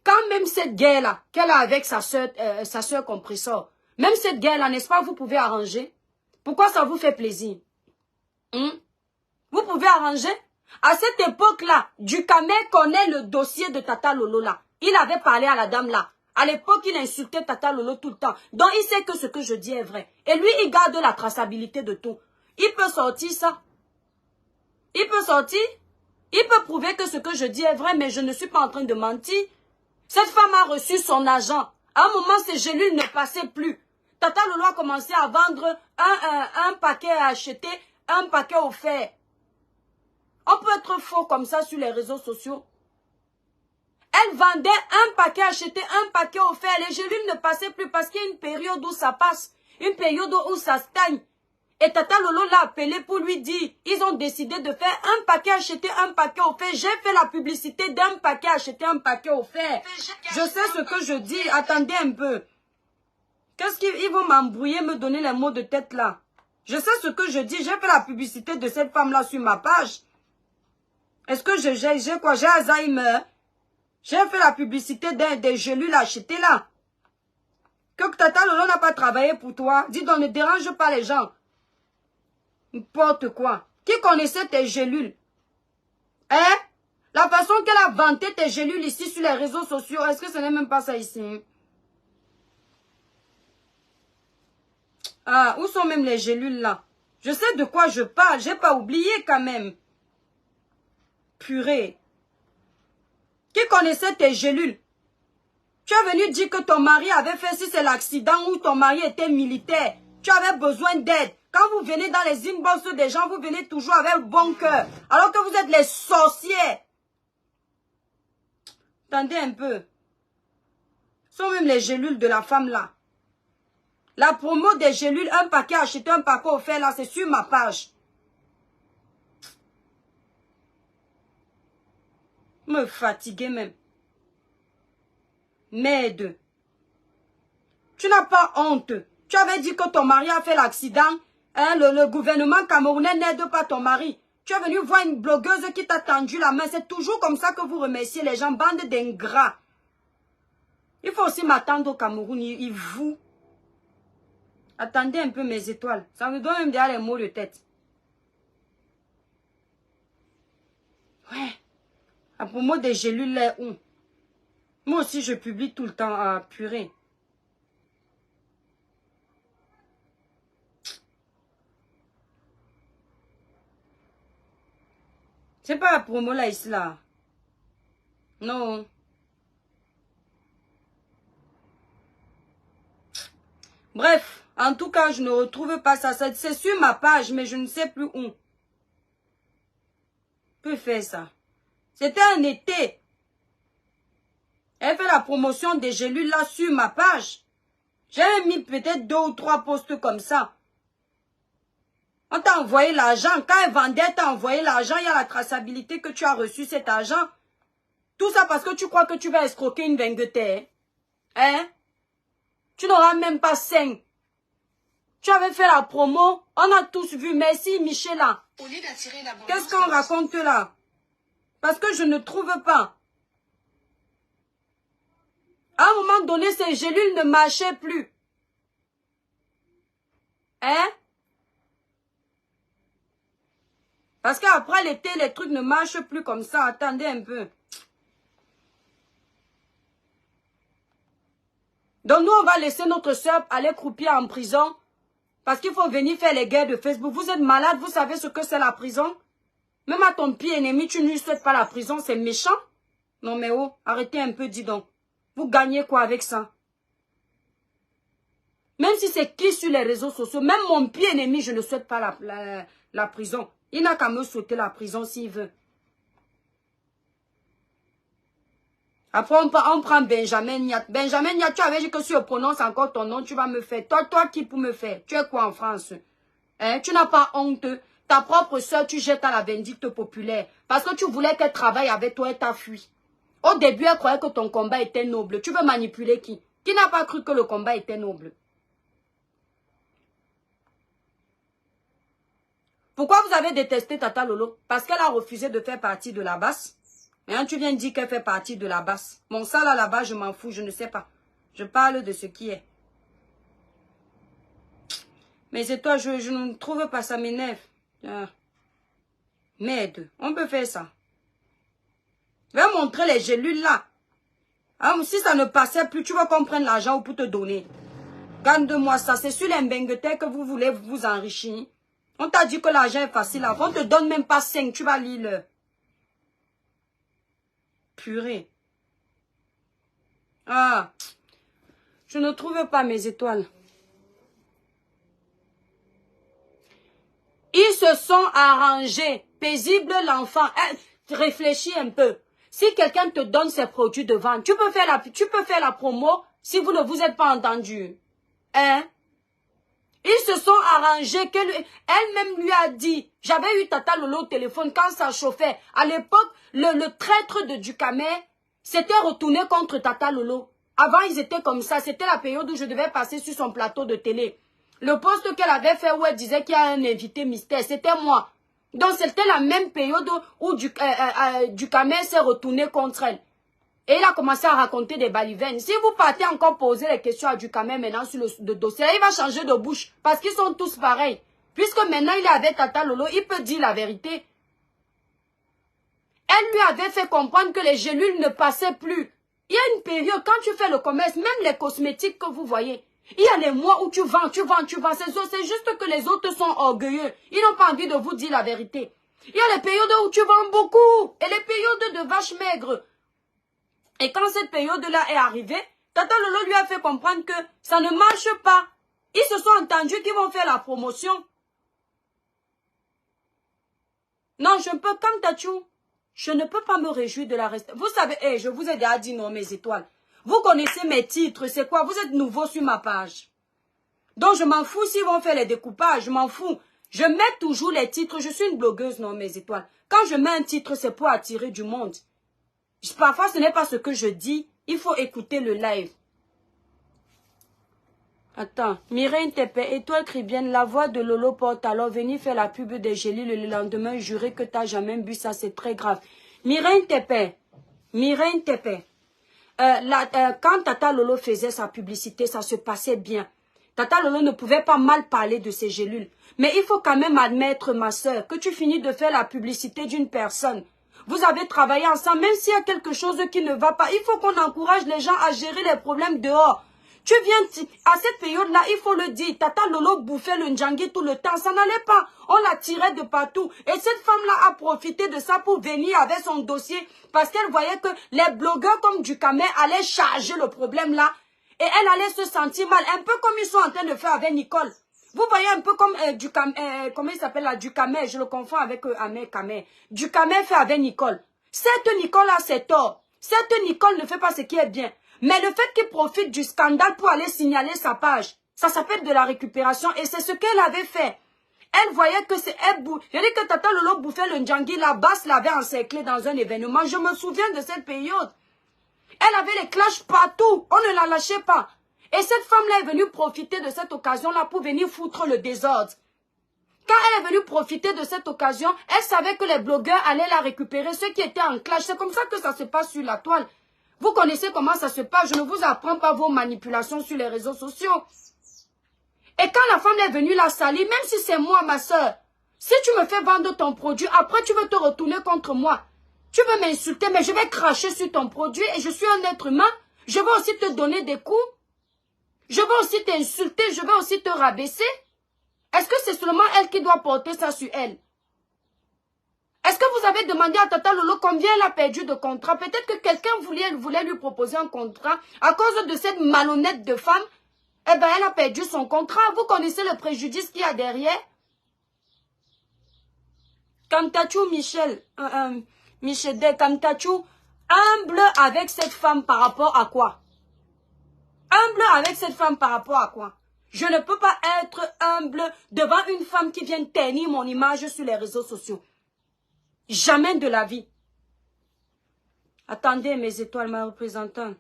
Quand même cette guerre-là, qu'elle a avec sa soeur Compresseur, même cette guerre-là, n'est-ce pas, vous pouvez arranger? Pourquoi ça vous fait plaisir? Vous pouvez arranger? À cette époque-là, Ducamé connaît le dossier de Tata Lolo là. Il avait parlé à la dame là. À l'époque, il insultait Tata Lolo tout le temps. Donc, il sait que ce que je dis est vrai. Et lui, il garde la traçabilité de tout. Il peut sortir ça. Il peut sortir. Il peut prouver que ce que je dis est vrai, mais je ne suis pas en train de mentir. Cette femme a reçu son argent. À un moment, ces gélules ne passaient plus. Tata Lolo a commencé à vendre un paquet à acheter, un paquet offert. On peut être faux comme ça sur les réseaux sociaux. Elle vendait un paquet acheté, un paquet offert. Les gélules ne passaient plus parce qu'il y a une période où ça passe. Une période où ça stagne. Et Tata Lolo l'a appelé pour lui dire, ils ont décidé de faire un paquet acheté, un paquet offert. J'ai fait la publicité d'un paquet acheté, un paquet offert. Je sais ce que je dis. Attendez un peu. Qu'est-ce qu'ils vont m'embrouiller, me donner les mots de tête là? Je sais ce que je dis. J'ai fait la publicité de cette femme-là sur ma page. Est-ce que j'ai quoi? J'ai Alzheimer. J'ai fait la publicité des gélules achetées là. Que Tata Lolo n'a pas travaillé pour toi. Dis donc, ne dérange pas les gens. N'importe quoi. Qui connaissait tes gélules? Hein? La façon qu'elle a vanté tes gélules ici sur les réseaux sociaux, est-ce que ce n'est même pas ça ici? Ah, où sont même les gélules là? Je sais de quoi je parle, j'ai pas oublié quand même. Purée. Qui connaissait tes gélules? Tu es venu dire que ton mari avait fait, si c'est l'accident où ton mari était militaire, tu avais besoin d'aide. Quand vous venez dans les inbox des gens, vous venez toujours avec bon cœur. Alors que vous êtes les sorciers. Attendez un peu. Ce sont même les gélules de la femme là. La promo des gélules, un paquet acheté, un paquet offert là, c'est sur ma page. Me fatiguer même. Merde. Tu n'as pas honte. Tu avais dit que ton mari a fait l'accident. Hein, le gouvernement camerounais n'aide pas ton mari. Tu es venu voir une blogueuse qui t'a tendu la main. C'est toujours comme ça que vous remerciez les gens. Bande d'ingrats. Il faut aussi m'attendre au Cameroun. Il vous. Attendez un peu mes étoiles. Ça me donne même déjà les mots de tête. Ouais. À propos des gélules, là, où? Moi aussi, je publie tout le temps à purée. C'est pas la promo là, ici, là. Non. Bref, en tout cas, je ne retrouve pas ça. C'est sur ma page, mais je ne sais plus où. Je peux faire ça. C'était un été. Elle fait la promotion des gélules là sur ma page. J'ai mis peut-être 2 ou 3 posts comme ça. On t'a envoyé l'argent. Quand elle vendait, elle t'a envoyé l'argent. Il y a la traçabilité que tu as reçu cet argent. Tout ça parce que tu crois que tu vas escroquer une Vinguetaire. Hein? Tu n'auras même pas 5. Tu avais fait la promo. On a tous vu. Merci, Michela. Qu'est-ce qu'on raconte là? Parce que je ne trouve pas. À un moment donné, ces gélules ne marchaient plus. Hein? Parce qu'après l'été, les trucs ne marchent plus comme ça. Attendez un peu. Donc nous, on va laisser notre soeur aller croupir en prison. Parce qu'il faut venir faire les guerres de Facebook. Vous êtes malade, vous savez ce que c'est la prison? Même à ton pire ennemi, tu ne lui souhaites pas la prison, c'est méchant. Non mais oh, arrêtez un peu, dis donc. Vous gagnez quoi avec ça? Même si c'est qui sur les réseaux sociaux, même mon pire ennemi, je ne souhaite pas la prison. Il n'a qu'à me souhaiter la prison s'il veut. Après, on prend Benjamin Niat. Benjamin Niat, tu avais dit que si je prononce encore ton nom, tu vas me faire. Toi qui pour me faire? Tu es quoi en France? Hein? Tu n'as pas honte? Ta propre soeur, tu jettes à la vindicte populaire. Parce que tu voulais qu'elle travaille avec toi et t'as fui. Au début, elle croyait que ton combat était noble. Tu veux manipuler qui? Qui n'a pas cru que le combat était noble? Pourquoi vous avez détesté Tata Lolo? Parce qu'elle a refusé de faire partie de la basse. Maintenant, tu viens de dire qu'elle fait partie de la basse. Bon, ça là-bas, je m'en fous, je ne sais pas. Je parle de ce qui est. Mais c'est toi, je ne trouve pas, ça m'énerve. Ah. Merde, on peut faire ça. Je vais montrer les gélules là. Ah, si ça ne passait plus, tu vas qu'on prenne l'argent pour te donner. Garde-moi ça, c'est sur les Mbengete que vous voulez vous enrichir. On t'a dit que l'argent est facile. On ne te donne même pas 5, tu vas lire. Purée. Ah, je ne trouve pas mes étoiles. Ils se sont arrangés. Paisible l'enfant. Réfléchis un peu. Si quelqu'un te donne ses produits de vente, tu peux faire la promo si vous ne vous êtes pas entendu. Hein? Ils se sont arrangés elle-même lui a dit, j'avais eu Tata Lolo au téléphone quand ça chauffait. À l'époque, le traître de Ducamer s'était retourné contre Tata Lolo. Avant, ils étaient comme ça. C'était la période où je devais passer sur son plateau de télé. Le poste qu'elle avait fait où elle disait qu'il y a un invité mystère, c'était moi. Donc, c'était la même période où Ducamer s'est retourné contre elle. Et il a commencé à raconter des balivernes. Si vous partez encore poser les questions à Ducamer maintenant sur le dossier, il va changer de bouche. Parce qu'ils sont tous pareils. Puisque maintenant il est avec Tata Lolo, il peut dire la vérité. Elle lui avait fait comprendre que les gélules ne passaient plus. Il y a une période, quand tu fais le commerce, même les cosmétiques que vous voyez, il y a les mois où tu vends. C'est juste que les autres sont orgueilleux. Ils n'ont pas envie de vous dire la vérité. Il y a les périodes où tu vends beaucoup. Et les périodes de vaches maigres. Et quand cette période-là est arrivée, Tata Lolo lui a fait comprendre que ça ne marche pas. Ils se sont entendus qu'ils vont faire la promotion. Non, je ne peux, comme Tachou, je ne peux pas me réjouir de la reste. Vous savez, je vous ai déjà dit non, mes étoiles. Vous connaissez mes titres, c'est quoi? Vous êtes nouveau sur ma page. Donc je m'en fous s'ils vont faire les découpages, je m'en fous. Je mets toujours les titres, je suis une blogueuse, non, mes étoiles. Quand je mets un titre, c'est pour attirer du monde. Parfois, ce n'est pas ce que je dis, il faut écouter le live. Attends, Mireille Tepe, étoile Cribienne, la voix de Lolo porte alors venir faire la pub des gélis le lendemain, jurer que t'as jamais bu ça, c'est très grave. Mireille Tepe, quand Tata Lolo faisait sa publicité, ça se passait bien. Tata Lolo ne pouvait pas mal parler de ses gélules. Mais il faut quand même admettre, ma soeur, que tu finis de faire la publicité d'une personne. Vous avez travaillé ensemble, même s'il y a quelque chose qui ne va pas, il faut qu'on encourage les gens à gérer les problèmes dehors. Tu viens, à cette période-là, il faut le dire, Tata Lolo bouffait le Ndjangi tout le temps, ça n'allait pas. On la tirait de partout. Et cette femme-là a profité de ça pour venir avec son dossier, parce qu'elle voyait que les blogueurs comme Ducamel allaient charger le problème-là. Et elle allait se sentir mal, un peu comme ils sont en train de faire avec Nicole. Vous voyez un peu comme comment il s'appelle là, Ducamel, je le confonds avec Ahmed Kamer. Ducamel fait avec Nicole. Cette Nicole a ses torts. Cette Nicole ne fait pas ce qui est bien. Mais le fait qu'il profite du scandale pour aller signaler sa page, ça s'appelle de la récupération et c'est ce qu'elle avait fait. Elle voyait que c'est elle. Je dis que Tata Lolo bouffait le Ndjangi, la basse l'avait encerclé dans un événement. Je me souviens de cette période. Elle avait les clashs partout. On ne la lâchait pas. Et cette femme-là est venue profiter de cette occasion-là pour venir foutre le désordre. Quand elle est venue profiter de cette occasion, elle savait que les blogueurs allaient la récupérer, ceux qui étaient en clash. C'est comme ça que ça se passe sur la toile. Vous connaissez comment ça se passe. Je ne vous apprends pas vos manipulations sur les réseaux sociaux. Et quand la femme est venue la salir, même si c'est moi, ma soeur, si tu me fais vendre ton produit, après tu veux te retourner contre moi. Tu veux m'insulter, mais je vais cracher sur ton produit et je suis un être humain. Je vais aussi te donner des coups. Je vais aussi t'insulter, je vais aussi te rabaisser. Est-ce que c'est seulement elle qui doit porter ça sur elle? Est-ce que vous avez demandé à Tata Lolo combien elle a perdu de contrat? Peut-être que quelqu'un voulait lui proposer un contrat. À cause de cette malhonnête de femme, eh ben elle a perdu son contrat. Vous connaissez le préjudice qu'il y a derrière? Kamtachou Michel, Kamtachou, humble avec cette femme par rapport à quoi? Humble avec cette femme par rapport à quoi? Je ne peux pas être humble devant une femme qui vient ternir mon image sur les réseaux sociaux. Jamais de la vie. Attendez, mes étoiles, ma représentante.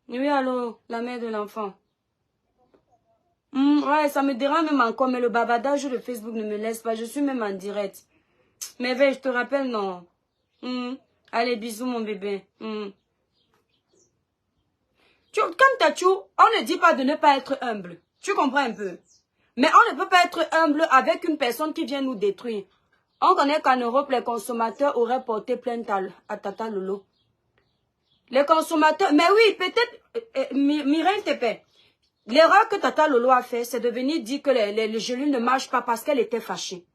Oui, allô, la mère de l'enfant. Ouais, ça me dérange même encore, mais le bavardage de Facebook ne me laisse pas. Je suis même en direct. Mais je te rappelle, non. Allez, bisous, mon bébé. Comme Tachou, on ne dit pas de ne pas être humble. Tu comprends un peu? Mais on ne peut pas être humble avec une personne qui vient nous détruire. On connaît qu'en Europe, les consommateurs auraient porté plainte à Tata Lolo. Les consommateurs... Mais oui, peut-être... Mireille Tepe, l'erreur que Tata Lolo a fait, c'est de venir dire que les gélules ne marchent pas parce qu'elle était fâchée.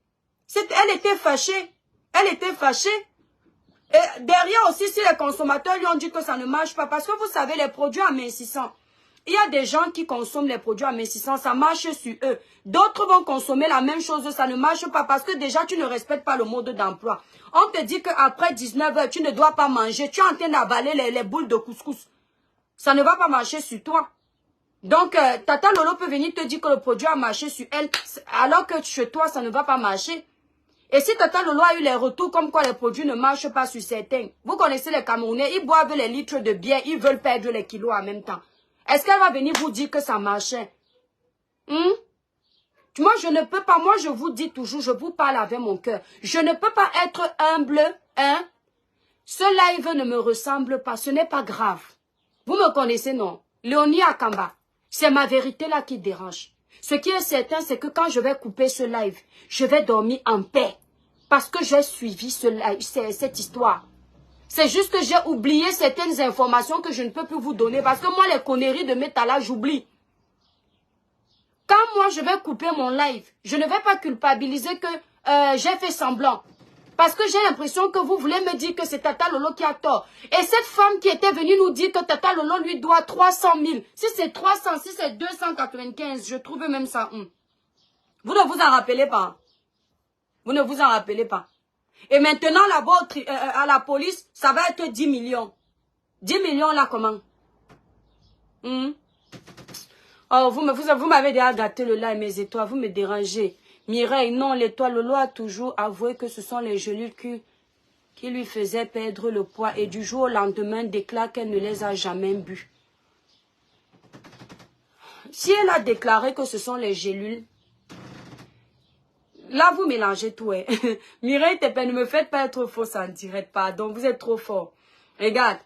Elle était fâchée. Elle était fâchée. Et derrière aussi, si les consommateurs lui ont dit que ça ne marche pas, parce que vous savez, les produits amincissants, il y a des gens qui consomment les produits amincissants, ça marche sur eux. D'autres vont consommer la même chose, ça ne marche pas parce que déjà tu ne respectes pas le mode d'emploi. On te dit qu'après 19 h, tu ne dois pas manger, tu es en train d'avaler les boules de couscous. Ça ne va pas marcher sur toi. Donc, Tata Lolo peut venir te dire que le produit a marché sur elle, alors que chez toi, ça ne va pas marcher. Et si Tata Lolo a eu les retours comme quoi les produits ne marchent pas sur certains, vous connaissez les Camerounais, ils boivent les litres de bière, ils veulent perdre les kilos en même temps. Est-ce qu'elle va venir vous dire que ça marchait? Moi, je ne peux pas, moi je vous dis toujours, je vous parle avec mon cœur. Je ne peux pas être humble, hein? Ce live ne me ressemble pas, ce n'est pas grave. Vous me connaissez, non? Léonie Akamba, c'est ma vérité là qui dérange. Ce qui est certain, c'est que quand je vais couper ce live, je vais dormir en paix. Parce que j'ai suivi cette histoire. C'est juste que j'ai oublié certaines informations que je ne peux plus vous donner. Parce que moi, les conneries de Metala, j'oublie. Quand moi, je vais couper mon live, je ne vais pas culpabiliser que j'ai fait semblant. Parce que j'ai l'impression que vous voulez me dire que c'est Tata Lolo qui a tort. Et cette femme qui était venue nous dire que Tata Lolo lui doit 300 000. Si c'est 300, si c'est 295, je trouve même ça. Vous ne vous en rappelez pas. Vous ne vous en rappelez pas. Et maintenant, là-bas, à la police, ça va être 10 millions. 10 millions là, comment? Oh, vous m'avez déjà gâté le lait et mes étoiles. Vous me dérangez. Mireille, non, l'étoile Lolo a toujours avoué que ce sont les gélules qui lui faisaient perdre le poids. Et du jour au lendemain, déclare qu'elle ne les a jamais bu. Si elle a déclaré que ce sont les gélules, là, vous mélangez tout. Hein. Mireille, ne me faites pas être fausse en direct. Pardon, vous êtes trop fort. Regarde.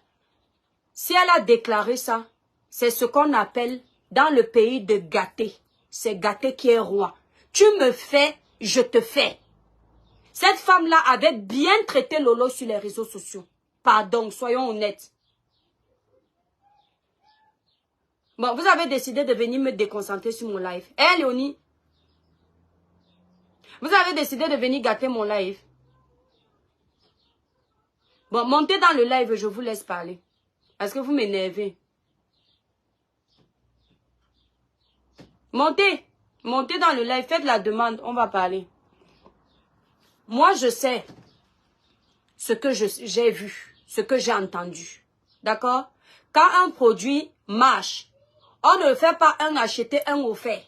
Si elle a déclaré ça, c'est ce qu'on appelle dans le pays de gâter. C'est gâter qui est roi. Tu me fais, je te fais. Cette femme-là avait bien traité Lolo sur les réseaux sociaux. Pardon, soyons honnêtes. Bon, vous avez décidé de venir me déconcentrer sur mon live. Hein, Léonie? Vous avez décidé de venir gâter mon live. Bon, montez dans le live, je vous laisse parler. Parce que vous m'énervez. Montez. Montez dans le live, faites la demande, on va parler. Moi, je sais ce que j'ai vu, ce que j'ai entendu. D'accord? Quand un produit marche, on ne fait pas un acheter, un offert.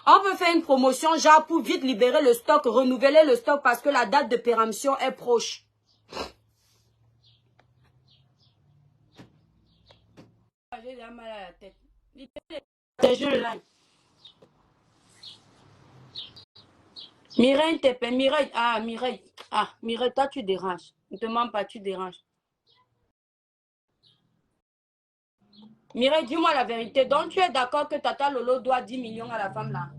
On peut faire une promotion, genre pour vite libérer le stock, renouveler le stock parce que la date de péremption est proche. J'ai déjà mal à la tête. Mireille, Mireille, toi tu déranges. Ne te mens pas, tu déranges. Mireille, dis-moi la vérité. Donc tu es d'accord que Tata Lolo doit 10 millions à la femme là?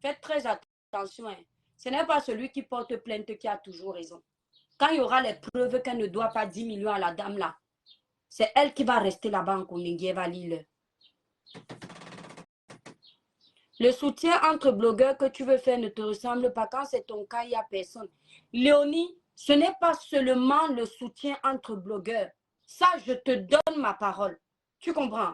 Faites très attention. Hein. Ce n'est pas celui qui porte plainte qui a toujours raison. Quand il y aura les preuves qu'elle ne doit pas 10 millions à la dame là, c'est elle qui va rester là-bas en Koninghieva Lille. Le soutien entre blogueurs que tu veux faire ne te ressemble pas. Quand c'est ton cas, il n'y a personne. Léonie, ce n'est pas seulement le soutien entre blogueurs. Ça, je te donne ma parole. Tu comprends?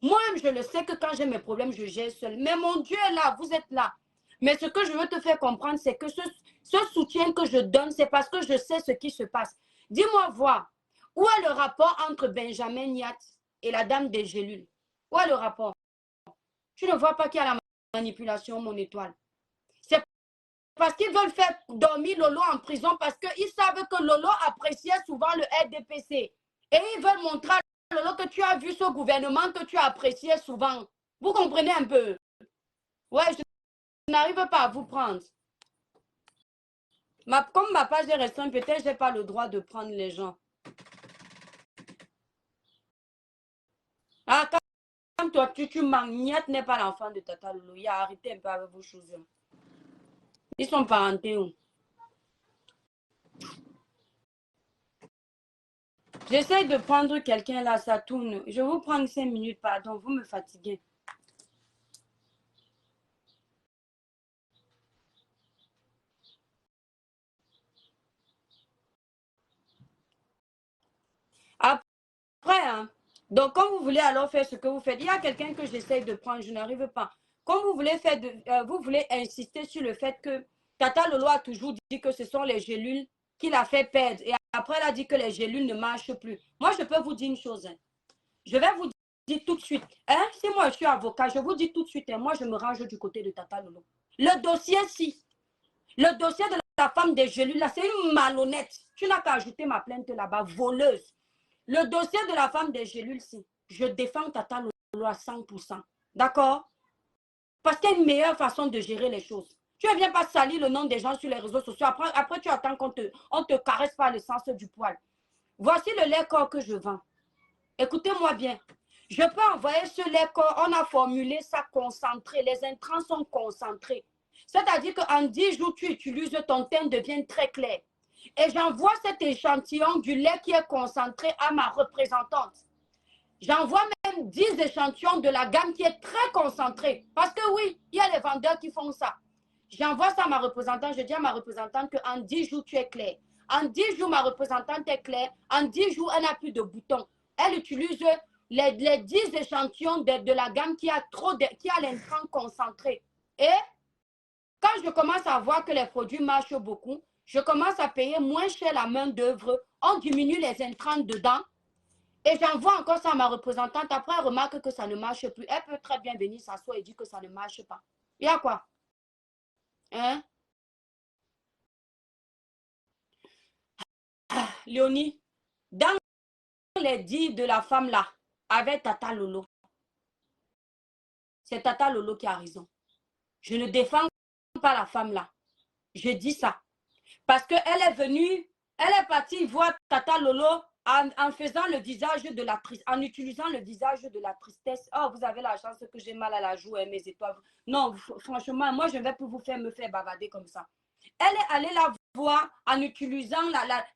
Moi-même, je le sais que quand j'ai mes problèmes, je gère seul. Mais mon Dieu est là, vous êtes là. Mais ce que je veux te faire comprendre, c'est que ce soutien que je donne, c'est parce que je sais ce qui se passe. Dis-moi, voir, où est le rapport entre Benjamin Niat et la dame des gélules? Où est le rapport? Tu ne vois pas qu'il y a la manipulation, mon étoile. C'est parce qu'ils veulent faire dormir Lolo en prison parce qu'ils savent que Lolo appréciait souvent le RDPC. Et ils veulent montrer à Lolo que tu as vu ce gouvernement que tu appréciais souvent. Vous comprenez un peu? Ouais, je n'arrive pas à vous prendre. Comme ma page est restreinte, peut-être je n'ai pas le droit de prendre les gens. Ah, quand toi, tu magnates n'est pas l'enfant de Tata Lolo. Il a arrêté un peu avec vos choses. Ils sont parentés. J'essaie de prendre quelqu'un là, ça tourne. Je vous prends 5 minutes, pardon, vous me fatiguez. Après, hein, donc quand vous voulez alors faire ce que vous faites, il y a quelqu'un que j'essaie de prendre, je n'arrive pas. Comme vous voulez faire, vous voulez insister sur le fait que Tata Lolo a toujours dit que ce sont les gélules qui l'a fait perdre. Et après, elle a dit que les gélules ne marchent plus. Moi, je peux vous dire une chose. Hein. Je vais vous dire tout de suite. Hein, si moi, je suis avocat, je vous dis tout de suite. Hein, moi, je me range du côté de Tata Lolo. Le dossier-ci, le dossier de la femme des gélules, là, c'est une malhonnête. Tu n'as qu'à ajouter ma plainte là-bas, voleuse. Le dossier de la femme des gélules, si je défends Tata Lolo à 100%. D'accord? Parce qu'il y a une meilleure façon de gérer les choses. Tu ne viens pas salir le nom des gens sur les réseaux sociaux. Après tu attends qu'on te caresse par le sens du poil. Voici le lait corps que je vends. Écoutez-moi bien. Je peux envoyer ce lait corps. On a formulé ça concentré. Les intrants sont concentrés. C'est-à-dire qu'en 10 jours, tu utilises, ton teint devient très clair. Et j'envoie cet échantillon du lait qui est concentré à ma représentante. J'envoie même 10 échantillons de la gamme qui est très concentrée. Parce que oui, il y a les vendeurs qui font ça. J'envoie ça à ma représentante. Je dis à ma représentante qu'en 10 jours, tu es claire. En 10 jours, ma représentante est claire. En 10 jours, elle n'a plus de boutons. Elle utilise les 10 échantillons de la gamme qui a l'intrant concentré. Et quand je commence à voir que les produits marchent beaucoup, je commence à payer moins cher la main d'œuvre. On diminue les intrants dedans. Et j'envoie encore ça à ma représentante. Après, elle remarque que ça ne marche plus. Elle peut très bien venir s'asseoir et dire que ça ne marche pas. Il y a quoi? Hein? Léonie, dans les dires de la femme là, avec Tata Lolo, c'est Tata Lolo qui a raison. Je ne défends pas la femme là. Je dis ça. Parce qu'elle est venue, elle est partie voir Tata Lolo en faisant le visage de la tristesse, en utilisant le visage de la tristesse. Oh, vous avez la chance que j'ai mal à la joue et mes étoiles. Non, franchement, moi, je vais pour vous faire me faire bavarder comme ça. Elle est allée la voir en utilisant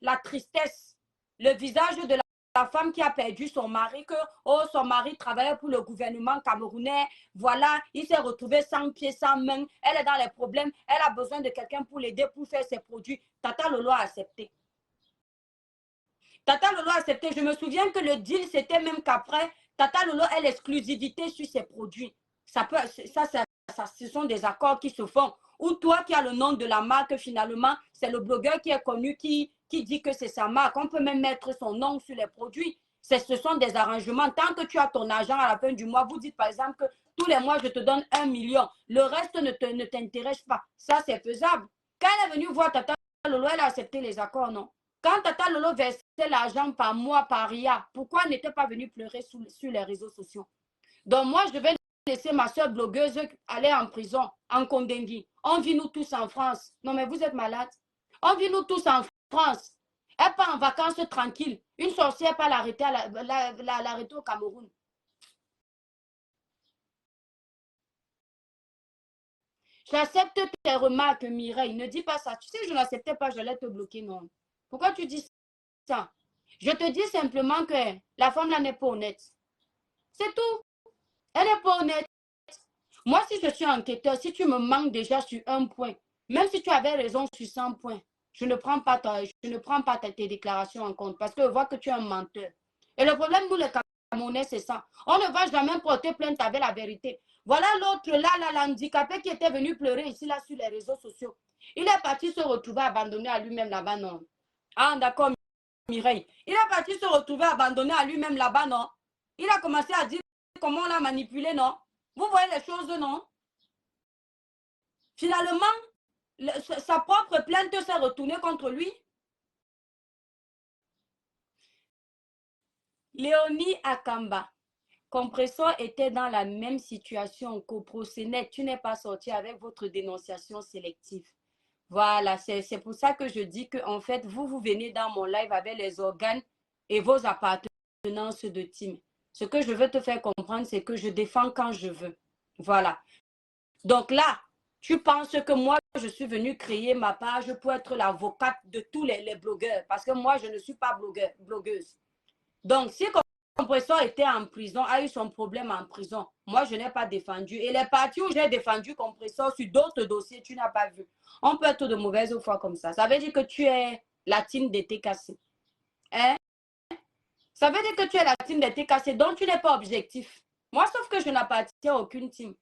la tristesse, le visage de la femme qui a perdu son mari, que oh, son mari travaillait pour le gouvernement camerounais, voilà, il s'est retrouvé sans pied, sans main, elle est dans les problèmes, elle a besoin de quelqu'un pour l'aider, pour faire ses produits. Tata Lolo a accepté. Tata Lolo a accepté. Je me souviens que le deal, c'était même qu'après, Tata Lolo a l'exclusivité sur ses produits. Ce sont des accords qui se font. Ou toi qui as le nom de la marque, finalement, c'est le blogueur qui est connu qui dit que c'est sa marque. On peut même mettre son nom sur les produits. Ce sont des arrangements. Tant que tu as ton argent à la fin du mois, vous dites par exemple que tous les mois, je te donne 1 million. Le reste ne t'intéresse pas. Ça, c'est faisable. Quand elle est venue voir Tata Lolo, elle a accepté les accords, non? Quand Tata Lolo versait l'argent par mois, par RIA, pourquoi elle n'était pas venue pleurer sur les réseaux sociaux? Donc moi, je vais laisser ma soeur blogueuse aller en prison, en Kondengui. On vit nous tous en France. Non, mais vous êtes malade. On vit nous tous en France. Elle part en vacances tranquille. Une sorcière part l'arrêter au Cameroun. J'accepte tes remarques, Mireille. Ne dis pas ça. Tu sais, je n'acceptais pas, j'allais te bloquer, non. Pourquoi tu dis ça? Je te dis simplement que la femme là n'est pas honnête. C'est tout. Elle n'est pas honnête. Moi, si je suis enquêteur, si tu me manques déjà sur un point, même si tu avais raison sur 100 points, je ne prends pas tes déclarations en compte parce que je vois que tu es un menteur. Et le problème, nous, les Camerounais, c'est ça. On ne va jamais porter plainte avec la vérité. Voilà l'autre là, l'handicapé qui était venu pleurer ici, là, sur les réseaux sociaux. Il est parti se retrouver abandonné à lui-même là-bas, non? Ah, d'accord, Mireille. Il est parti se retrouver abandonné à lui-même là-bas, non? Il a commencé à dire comment on l'a manipulé, non? Vous voyez les choses, non? Finalement, sa propre plainte s'est retournée contre lui. Léonie Akamba, Compressor était dans la même situation qu'au procès net. Tu n'es pas sorti avec votre dénonciation sélective. Voilà, c'est pour ça que je dis que en fait, vous venez dans mon live avec les organes et vos appartenances de team. Ce que je veux te faire comprendre, c'est que je défends quand je veux. Voilà. Donc là, tu penses que moi, je suis venue créer ma page pour être l'avocate de tous les blogueurs. Parce que moi, je ne suis pas blogueuse. Donc, si Compressor était en prison, a eu son problème en prison, moi, je n'ai pas défendu. Et les parties où j'ai défendu Compressor sur d'autres dossiers, tu n'as pas vu. On peut être de mauvaise foi comme ça. Ça veut dire que tu es la team de TKC. Hein? Ça veut dire que tu es la team de TKC, donc tu n'es pas objectif. Moi, sauf que je n'appartiens à aucune team.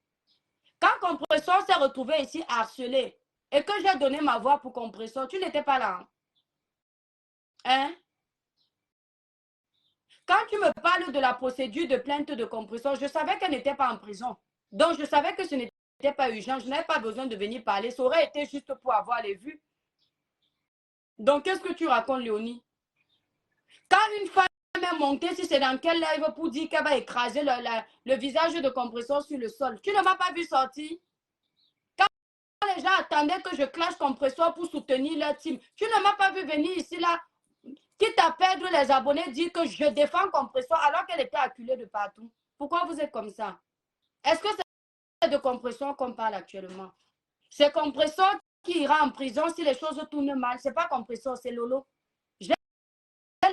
Quand Compressor s'est retrouvé ici harcelé et que j'ai donné ma voix pour Compressor, tu n'étais pas là. Hein? Quand tu me parles de la procédure de plainte de Compressor, je savais qu'elle n'était pas en prison. Donc, je savais que ce n'était pas urgent. Je n'avais pas besoin de venir parler. Ça aurait été juste pour avoir les vues. Donc, qu'est-ce que tu racontes, Léonie? Quand une femme est montée, si c'est dans quel live pour dire qu'elle va écraser le visage de Compressor sur le sol, tu ne m'as pas vu sortir? Les gens attendaient que je clash Compressor pour soutenir leur team. Tu ne m'as pas vu venir ici, là, quitte à perdre les abonnés, dire que je défends Compressor alors qu'elle était acculée de partout. Pourquoi vous êtes comme ça? Est-ce que c'est de Compressor qu'on parle actuellement? C'est Compressor qui ira en prison si les choses tournent mal. Ce n'est pas Compressor, c'est Lolo. J'ai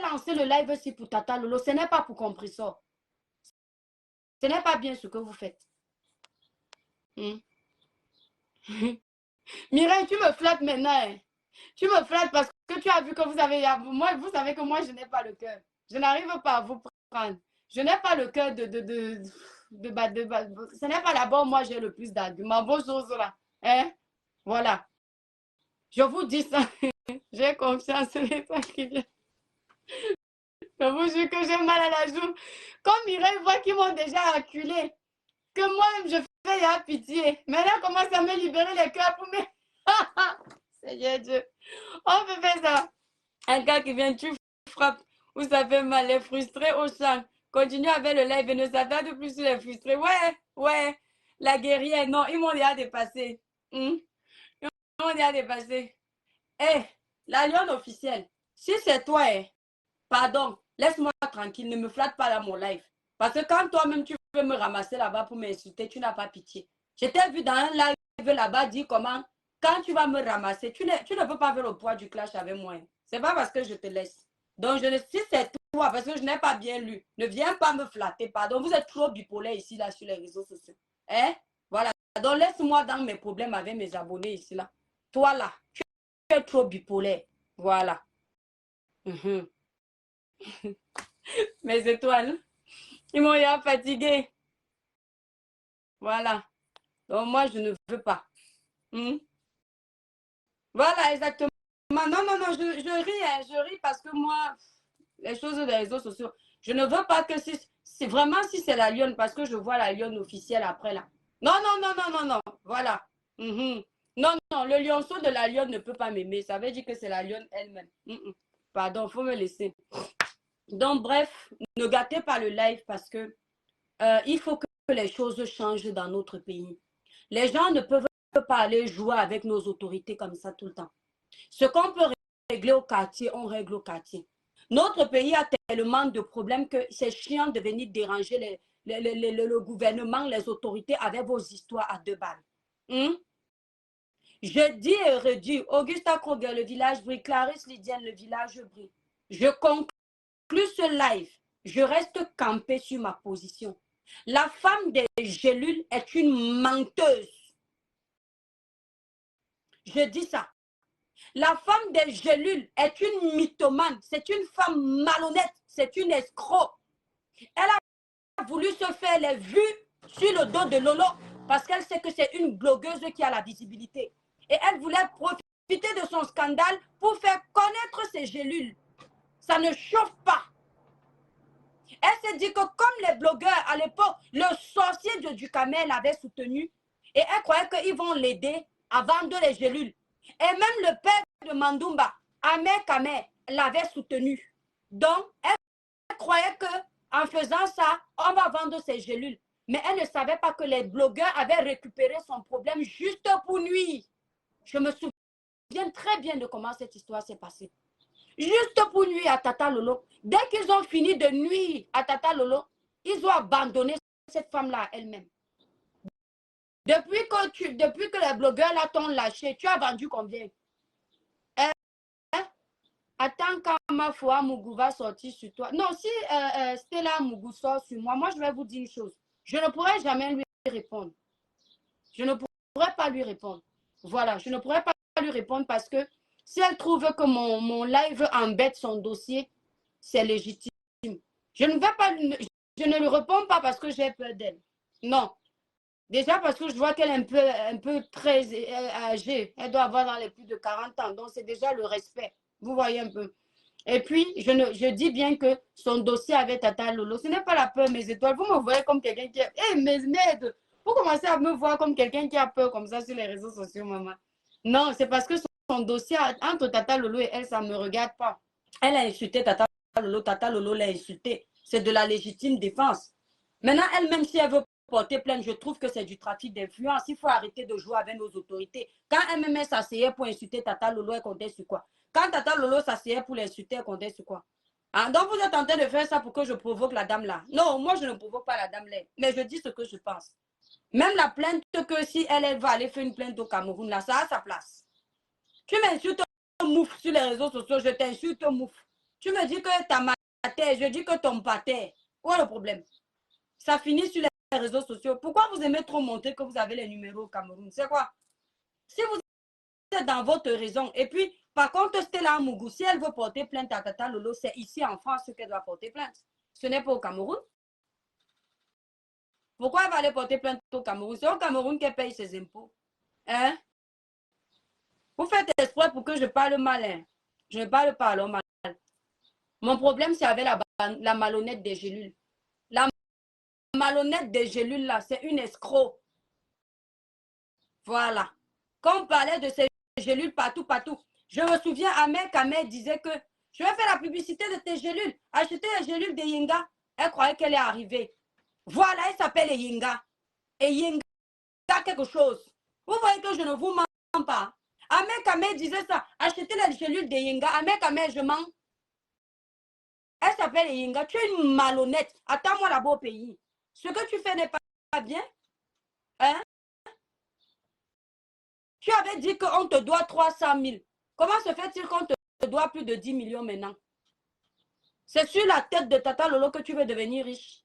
lancé le live aussi pour Tata Lolo. Ce n'est pas pour Compressor. Ce n'est pas bien ce que vous faites. Mireille, tu me flattes maintenant. Hein. Tu me flattes parce que tu as vu que vous avez... Moi, vous savez que moi, je n'ai pas le cœur. Je n'arrive pas à vous prendre. Je n'ai pas le cœur ce n'est pas là-bas où moi j'ai le plus d'arguments. Vos choses là. Hein? Voilà. Je vous dis ça. J'ai confiance en l'État qui vient. Je vous jure que j'ai mal à la joue. Comme Mireille voit qu'ils m'ont déjà acculé, que moi-même je fais à pitié. Maintenant, commence à me libérer les cœurs pour me... Seigneur Dieu. On peut faire ça. Un gars qui vient, tu frappes, où ça fait mal, les frustrés au champ. Continue avec le live et ne s'attarde plus sur les frustrés. Ouais. La guerrière, non, ils m'ont déjà dépassé. Ils m'ont déjà dépassé. Eh, la lionne officielle, si c'est toi, pardon, laisse-moi tranquille, ne me flatte pas dans mon live. Parce que quand toi-même tu veux me ramasser là-bas pour m'insulter, tu n'as pas pitié. Je t'ai vu dans un live là-bas dire comment, quand tu vas me ramasser, tu ne peux pas faire le poids du clash avec moi. C'est pas parce que je te laisse. Donc, si c'est toi, parce que je n'ai pas bien lu, ne viens pas me flatter, pardon. Vous êtes trop bipolaire ici, là, sur les réseaux sociaux. Hein? Voilà. Donc, laisse-moi dans mes problèmes avec mes abonnés ici, là. Toi, là, tu es trop bipolaire. Voilà. Mes étoiles, ils m'ont déjà fatigué. Voilà. Donc, moi, je ne veux pas. Voilà, exactement. Non, je ris, hein, je ris parce que moi, les choses des réseaux sociaux, je ne veux pas que c'est vraiment si c'est la lionne, parce que je vois la lionne officielle après là. Non, voilà. Non, le lionceau de la lionne ne peut pas m'aimer. Ça veut dire que c'est la lionne elle-même. Pardon, il faut me laisser. Donc, bref, ne gâtez pas le live parce que il faut que les choses changent dans notre pays. Les gens ne peuvent pas aller jouer avec nos autorités comme ça tout le temps. Ce qu'on peut régler au quartier, on règle au quartier. Notre pays a tellement de problèmes que c'est chiant de venir déranger le gouvernement, les autorités avec vos histoires à 2 balles. Je dis et redis, Augusta Kroger, le village brille, Clarisse Lydienne, le village brille. Je conclue ce live. Je reste campée sur ma position. La femme des gélules est une menteuse. Je dis ça. La femme des gélules est une mythomane. C'est une femme malhonnête. C'est une escroc. Elle a voulu se faire les vues sur le dos de Lolo parce qu'elle sait que c'est une blogueuse qui a la visibilité. Et elle voulait profiter de son scandale pour faire connaître ses gélules. Ça ne chauffe pas. Elle s'est dit que comme les blogueurs à l'époque, le sorcier de Ducamel l'avait soutenu et elle croyait qu'ils vont l'aider à vendre les gélules. Et même le père de Mandumba, Ahmed Kamer, l'avait soutenu. Donc, elle croyait qu'en faisant ça, on va vendre ses gélules. Mais elle ne savait pas que les blogueurs avaient récupéré son problème juste pour nuire. Je me souviens très bien de comment cette histoire s'est passée. Juste pour nuire à Tata Lolo. Dès qu'ils ont fini de nuire à Tata Lolo, ils ont abandonné cette femme-là elle-même. Depuis que les blogueurs là t'ont lâché, tu as vendu combien? Attends quand Mafoua Mougou va sortir sur toi. Non, si Stella Mougou sort sur moi, moi je vais vous dire une chose. Je ne pourrai jamais lui répondre. Je ne pourrai pas lui répondre. Voilà, je ne pourrai pas lui répondre parce que si elle trouve que mon live embête son dossier, c'est légitime. Je ne lui réponds pas parce que j'ai peur d'elle. Non. Déjà parce que je vois qu'elle est un peu très âgée. Elle doit avoir dans les plus de 40 ans. Donc, c'est déjà le respect. Vous voyez un peu. Et puis, je dis bien que son dossier avec Tata Lolo, ce n'est pas la peur, mes étoiles. Vous me voyez comme quelqu'un qui a... Eh, mais merde! Vous commencez à me voir comme quelqu'un qui a peur comme ça sur les réseaux sociaux, maman. Non, c'est parce que son dossier entre Tata Lolo et elle, ça ne me regarde pas. Elle a insulté Tata Lolo l'a insulté. C'est de la légitime défense. Maintenant, elle-même, si elle veut porter plainte, je trouve que c'est du trafic d'influence. Il faut arrêter de jouer avec nos autorités. Quand elle-même s'asseyait pour insulter Tata Lolo, elle comptait sur quoi? Quand Tata Lolo s'asseyait pour l'insulter, elle comptait sur quoi? Ah, donc vous êtes en train de faire ça pour que je provoque la dame là? Non, moi je ne provoque pas la dame là. Mais je dis ce que je pense. Même la plainte que si elle va aller faire une plainte au Cameroun, là, ça a sa place. Tu m'insultes mouf sur les réseaux sociaux, je t'insulte mouf. Tu me dis que ta mater, je dis que ton pater. Où est le problème? Ça finit sur les réseaux sociaux. Pourquoi vous aimez trop montrer que vous avez les numéros au Cameroun? C'est quoi? Si vous dans votre raison. Et puis, par contre, Stella Mougou, si elle veut porter plainte à Tata Lolo, c'est ici en France qu'elle doit porter plainte. Ce n'est pas au Cameroun. Pourquoi elle va aller porter plainte au Cameroun? C'est au Cameroun qu'elle paye ses impôts. Hein? Vous faites exprès pour que je parle mal. Hein? Je ne parle pas alors mal. Mon problème, c'est avec la malhonnête des gélules. La malhonnête des gélules, là, c'est une escroc. Voilà. Quand on parlait de ces gélules partout, partout, je me souviens, Ahmed Kamer disait que je vais faire la publicité de tes gélules. Acheter les gélules de Yenga. Elle croyait qu'elle est arrivée. Voilà, elle s'appelle Yenga. Et Yenga quelque chose. Vous voyez que je ne vous mens pas. Ahmed Kamer disait ça. Achetez les gélules de Yenga. Ahmed Kamer, je mens. Elle s'appelle Yenga. Tu es une malhonnête. Attends-moi là-bas au pays. Ce que tu fais n'est pas bien. Hein? Tu avais dit qu'on te doit 300 000. Comment se fait-il qu'on te doit plus de 10 millions maintenant? C'est sur la tête de Tata Lolo que tu veux devenir riche.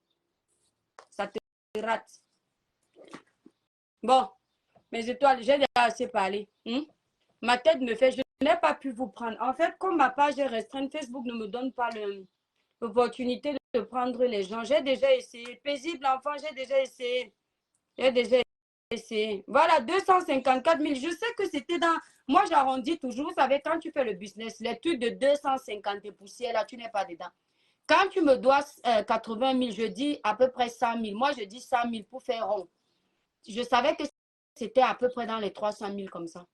Ça te rate. Bon, mes étoiles, j'ai déjà assez parlé. Ma tête me fait, je n'ai pas pu vous prendre. En fait, comme ma page est restreinte, Facebook ne me donne pas l'opportunité de prendre les gens. J'ai déjà essayé. Paisible enfant, j'ai déjà essayé. J'ai déjà essayé. Voilà, 254 000. Je sais que c'était dans... Moi, j'arrondis toujours. Vous savez, quand tu fais le business, les trucs de 250 poussières, là, tu n'es pas dedans. Quand tu me dois 80 000, je dis à peu près 100 000. Moi, je dis 100 000 pour faire rond. Je savais que c'était à peu près dans les 300 000 comme ça.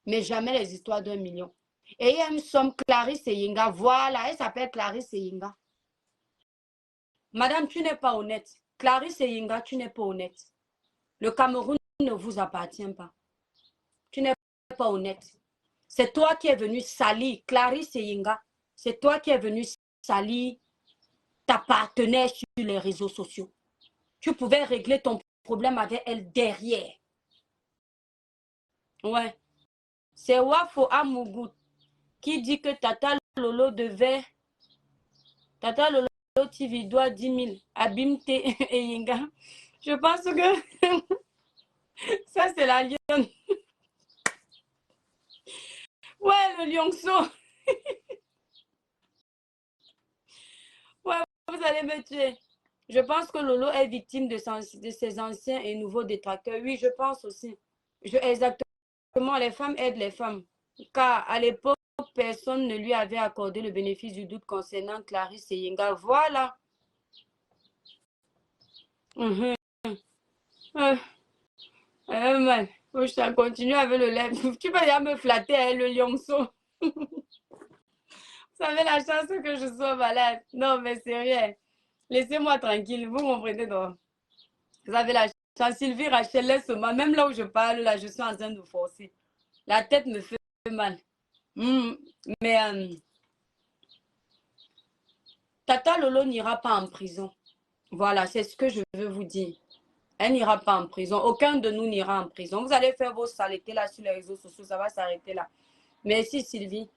Mais jamais les histoires d'1 million. Et il y a une somme, Clarisse Yinga. Voilà, elle s'appelle Clarisse Yinga. Madame, tu n'es pas honnête. Clarisse Yinga, tu n'es pas honnête. Le Cameroun ne vous appartient pas. Tu n'es pas honnête. C'est toi qui es venu salir, Clarisse Yinga. C'est toi qui es venu salir ta partenaire sur les réseaux sociaux. Tu pouvais régler ton problème avec elle derrière. Ouais. C'est Wafo Amougout qui dit que Tata Lolo devait... Tata Lolo TV doit 10 000 à Bimte et Yinga. Je pense que ça, c'est la lionne. Ouais, le lionceau. Ouais, vous allez me tuer. Je pense que Lolo est victime de ses anciens et nouveaux détracteurs. Oui, je pense aussi. Exactement, les femmes aident les femmes. Car à l'époque, personne ne lui avait accordé le bénéfice du doute concernant Clarisse et Yinga. Voilà. Man. Je continue avec le lait. Tu vas déjà me flatter, hein, le lionceau. Vous avez la chance que je sois malade. Non, mais c'est rien. Laissez-moi tranquille. Vous comprenez donc. Vous avez la chance. Sylvie Rachel, laisse-moi. Même là où je parle, là, je suis en train de forcer. La tête me fait mal. Mais Tata Lolo n'ira pas en prison. Voilà, c'est ce que je veux vous dire. Elle n'ira pas en prison. Aucun de nous n'ira en prison. Vous allez faire vos saletés là sur les réseaux sociaux. Ça va s'arrêter là. Merci Sylvie.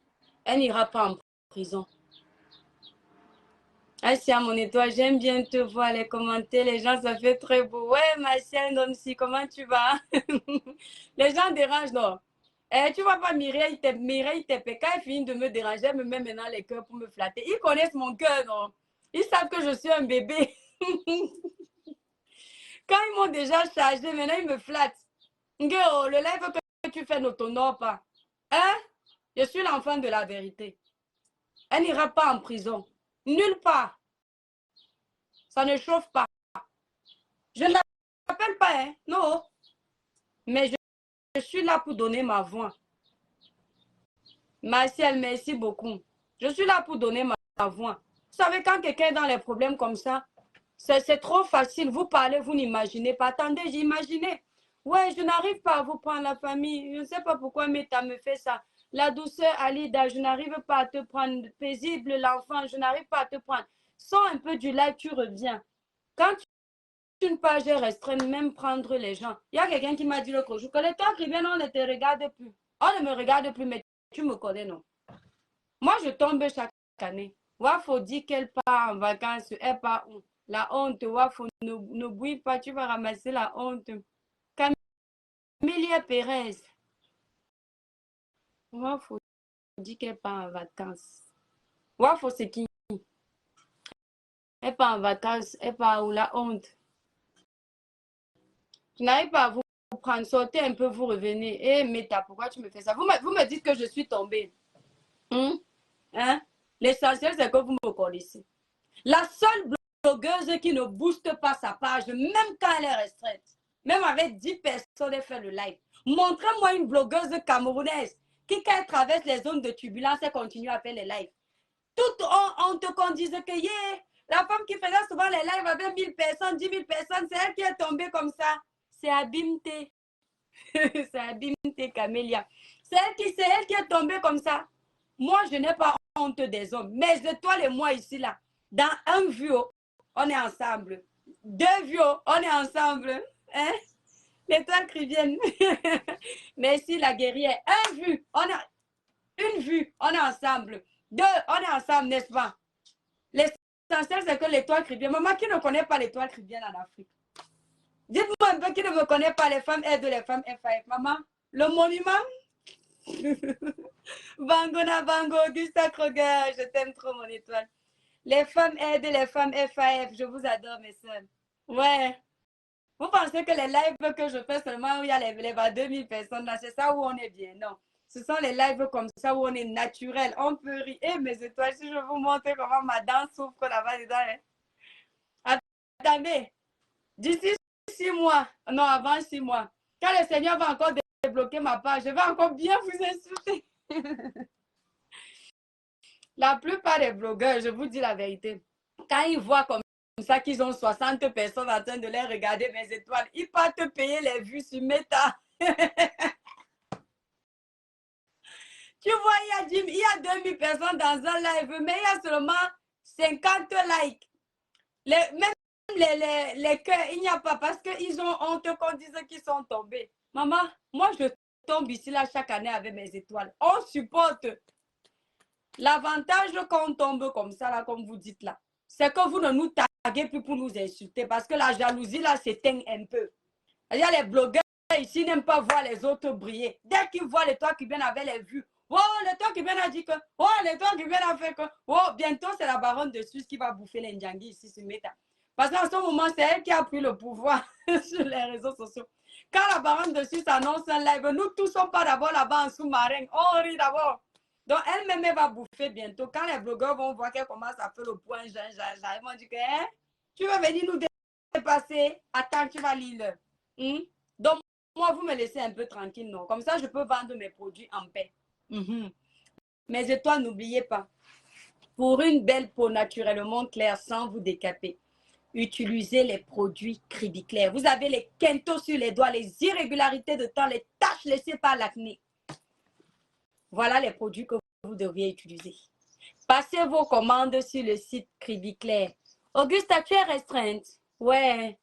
Elle n'ira pas en prison. Asia, mon étoile, j'aime bien te voir, les commentaires. Les gens, ça fait très beau. Ouais, ma chienne, Domsi, comment tu vas? Les gens dérangent, non? Tu vois pas Mireille Tepe, quand elle finit de me déranger, elle me met maintenant les cœurs pour me flatter. Ils connaissent mon cœur, non? Ils savent que je suis un bébé. Quand ils m'ont déjà chargé, maintenant ils me flattent. Le live que tu fais ne t'honore pas. Hein? Je suis l'enfant de la vérité. Elle n'ira pas en prison. Nulle part. Ça ne chauffe pas. Je ne l'appelle pas, hein? Non. Mais je suis là pour donner ma voix. Martial, merci beaucoup. Je suis là pour donner ma voix. Vous savez, quand quelqu'un est dans les problèmes comme ça, c'est trop facile. Vous parlez, vous n'imaginez pas. Attendez, j'ai imaginé. Ouais, je n'arrive pas à vous prendre la famille. Je ne sais pas pourquoi Meta me fait ça. La douceur, Alida, je n'arrive pas à te prendre. Paisible, l'enfant, je n'arrive pas à te prendre. Sors un peu du live, tu reviens. Quand une page est restreinte, même prendre les gens. Il y a quelqu'un qui m'a dit l'autre jour que les temps qui viennent, on ne te regarde plus. On ne me regarde plus, mais tu me connais, non? Moi, je tombe chaque année. Wafo dit qu'elle part en vacances, elle part où? La honte, Wafo, ne bouille pas, tu vas ramasser la honte. Camélia Pérez. Wafo dit qu'elle part en vacances. Wafo, c'est qui? Elle part en vacances. Elle part où la honte? Je n'arrive pas à vous prendre. Sortez un peu, vous revenez. Eh, Meta, pourquoi tu me fais ça? Vous me dites que je suis tombée. Hein? L'essentiel, c'est que vous me connaissez. La seule blogueuse qui ne booste pas sa page, même quand elle est restreinte, même avec 10 personnes, elle fait le live. Montrez-moi une blogueuse camerounaise qui, quand elle traverse les zones de turbulence, elle continue à faire les lives. Toute honte qu'on dise que yeah, la femme qui faisait souvent les lives avec 1000 personnes, 10 000 personnes, c'est elle qui est tombée comme ça. C'est Abimte. C'est Abimte Camélia. C'est elle qui est tombée comme ça. Moi, je n'ai pas honte des hommes. Mais toi et moi ici, là, dans un vuo, on est ensemble. 2 vuos, on est ensemble. Hein? L'étoile crivienne. Merci la guerrière. Un vu, on a une vue, on est ensemble. 2, on est ensemble, n'est-ce pas? L'essentiel, c'est que l'étoile crivienne. Maman, qui ne connaît pas l'étoile crivienne en Afrique? Dites-moi un peu qui ne me connaît pas les femmes aident les femmes FAF. Maman, le monument? Bangona Bango, Augusta Kroger, je t'aime trop, mon étoile. Les femmes aident les femmes FAF. Je vous adore, mes soeurs. Ouais. Vous pensez que les lives que je fais seulement où il y a les 2000 personnes là, c'est ça où on est bien? Non. Ce sont les lives comme ça où on est naturel. On peut rire. Et mes étoiles, si je vous montre comment ma danse souffre là-bas dedans. Hein? Attendez. D'ici 6 mois, non, avant 6 mois, quand le Seigneur va encore débloquer ma page, je vais encore bien vous insulter. La plupart des blogueurs, je vous dis la vérité, quand ils voient comme ça qu'ils ont 60 personnes en train de les regarder mes étoiles, ils partent payer les vues sur Meta. Tu vois, il y a 2000 personnes dans un live, mais il y a seulement 50 likes. Même les cœurs, il n'y a pas parce qu'ils ont honte qu'on dise qu'ils sont tombés. Maman, moi je tombe ici là chaque année avec mes étoiles. On supporte. L'avantage quand on tombe comme ça, là, comme vous dites là, c'est que vous ne nous taguez plus pour nous insulter parce que la jalousie là s'éteint un peu. Il y a les blogueurs ici n'aiment pas voir les autres briller. Dès qu'ils voient l'étoile qui vient avec les vues, oh, l'étoile qui vient a dit que, oh, l'étoile qui vient a fait que, oh, bientôt c'est la baronne de Suisse qui va bouffer les Ndjangi ici sur Meta. Parce qu'en ce moment, c'est elle qui a pris le pouvoir sur les réseaux sociaux. Quand la baronne de Suisse annonce un live, nous tous sommes pas d'abord là-bas en sous-marin. On rit d'abord. Donc, elle-même, elle va bouffer bientôt. Quand les blogueurs vont voir qu'elle commence à faire le point, ils vont dire que, hein, tu vas venir nous dépasser. Attends, tu vas lire. Donc, moi, vous me laissez un peu tranquille, non? Comme ça, je peux vendre mes produits en paix. Mes étoiles, n'oubliez pas. Pour une belle peau naturellement claire sans vous décaper, utilisez les produits Cribiclair. Vous avez les quintos sur les doigts, les irrégularités de temps, les taches laissées par l'acné. Voilà les produits que vous devriez utiliser. Passez vos commandes sur le site Cribiclair. Augusta, tu es restreinte? Ouais.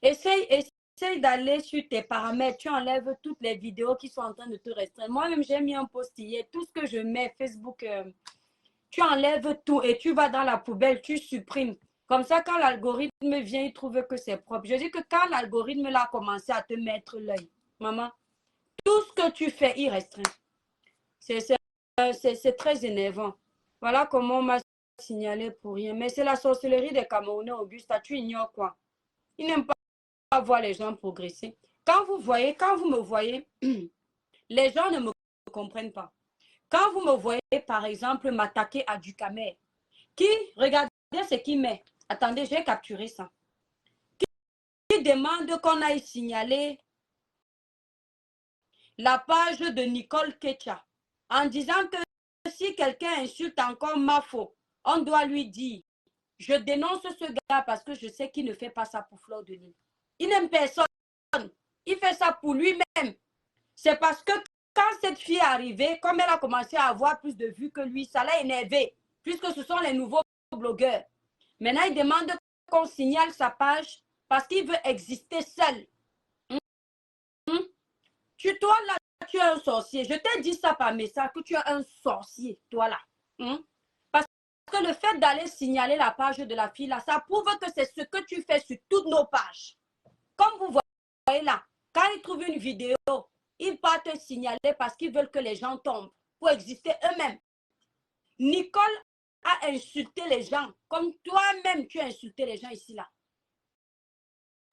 Essaye d'aller sur tes paramètres. Tu enlèves toutes les vidéos qui sont en train de te restreindre. Moi-même, j'ai mis un post hier. Tout ce que je mets, Facebook, tu enlèves tout et tu vas dans la poubelle, tu supprimes. Comme ça, quand l'algorithme vient, il trouve que c'est propre. Je dis que quand l'algorithme a commencé à te mettre l'œil, maman, tout ce que tu fais, il restreint. C'est très énervant. Voilà comment on m'a signalé pour rien. Mais c'est la sorcellerie des Camerounais, Augusta. Tu ignores quoi? Ils n'aiment pas voir les gens progresser. Quand vous me voyez, les gens ne me comprennent pas. Quand vous me voyez, par exemple, m'attaquer à du Camer, regardez ce qu'il met. Attendez, j'ai capturé ça. Qui demande qu'on aille signaler la page de Nicole Ketcha en disant que si quelqu'un insulte encore Mafo, on doit lui dire, je dénonce ce gars parce que je sais qu'il ne fait pas ça pour Fleur de Lys. Il n'aime personne. Il fait ça pour lui-même. C'est parce que quand cette fille est arrivée, comme elle a commencé à avoir plus de vues que lui, ça l'a énervé, puisque ce sont les nouveaux blogueurs. Maintenant, il demande qu'on signale sa page parce qu'il veut exister seul. Toi, là, tu es un sorcier. Je t'ai dit ça par message, que tu es un sorcier, toi, là. Parce que le fait d'aller signaler la page de la fille, là, ça prouve que c'est ce que tu fais sur toutes nos pages. Comme vous voyez là, quand ils trouvent une vidéo, ils partent signaler parce qu'ils veulent que les gens tombent. pour exister eux-mêmes. Nicole a insulté les gens comme toi-même tu as insulté les gens ici là.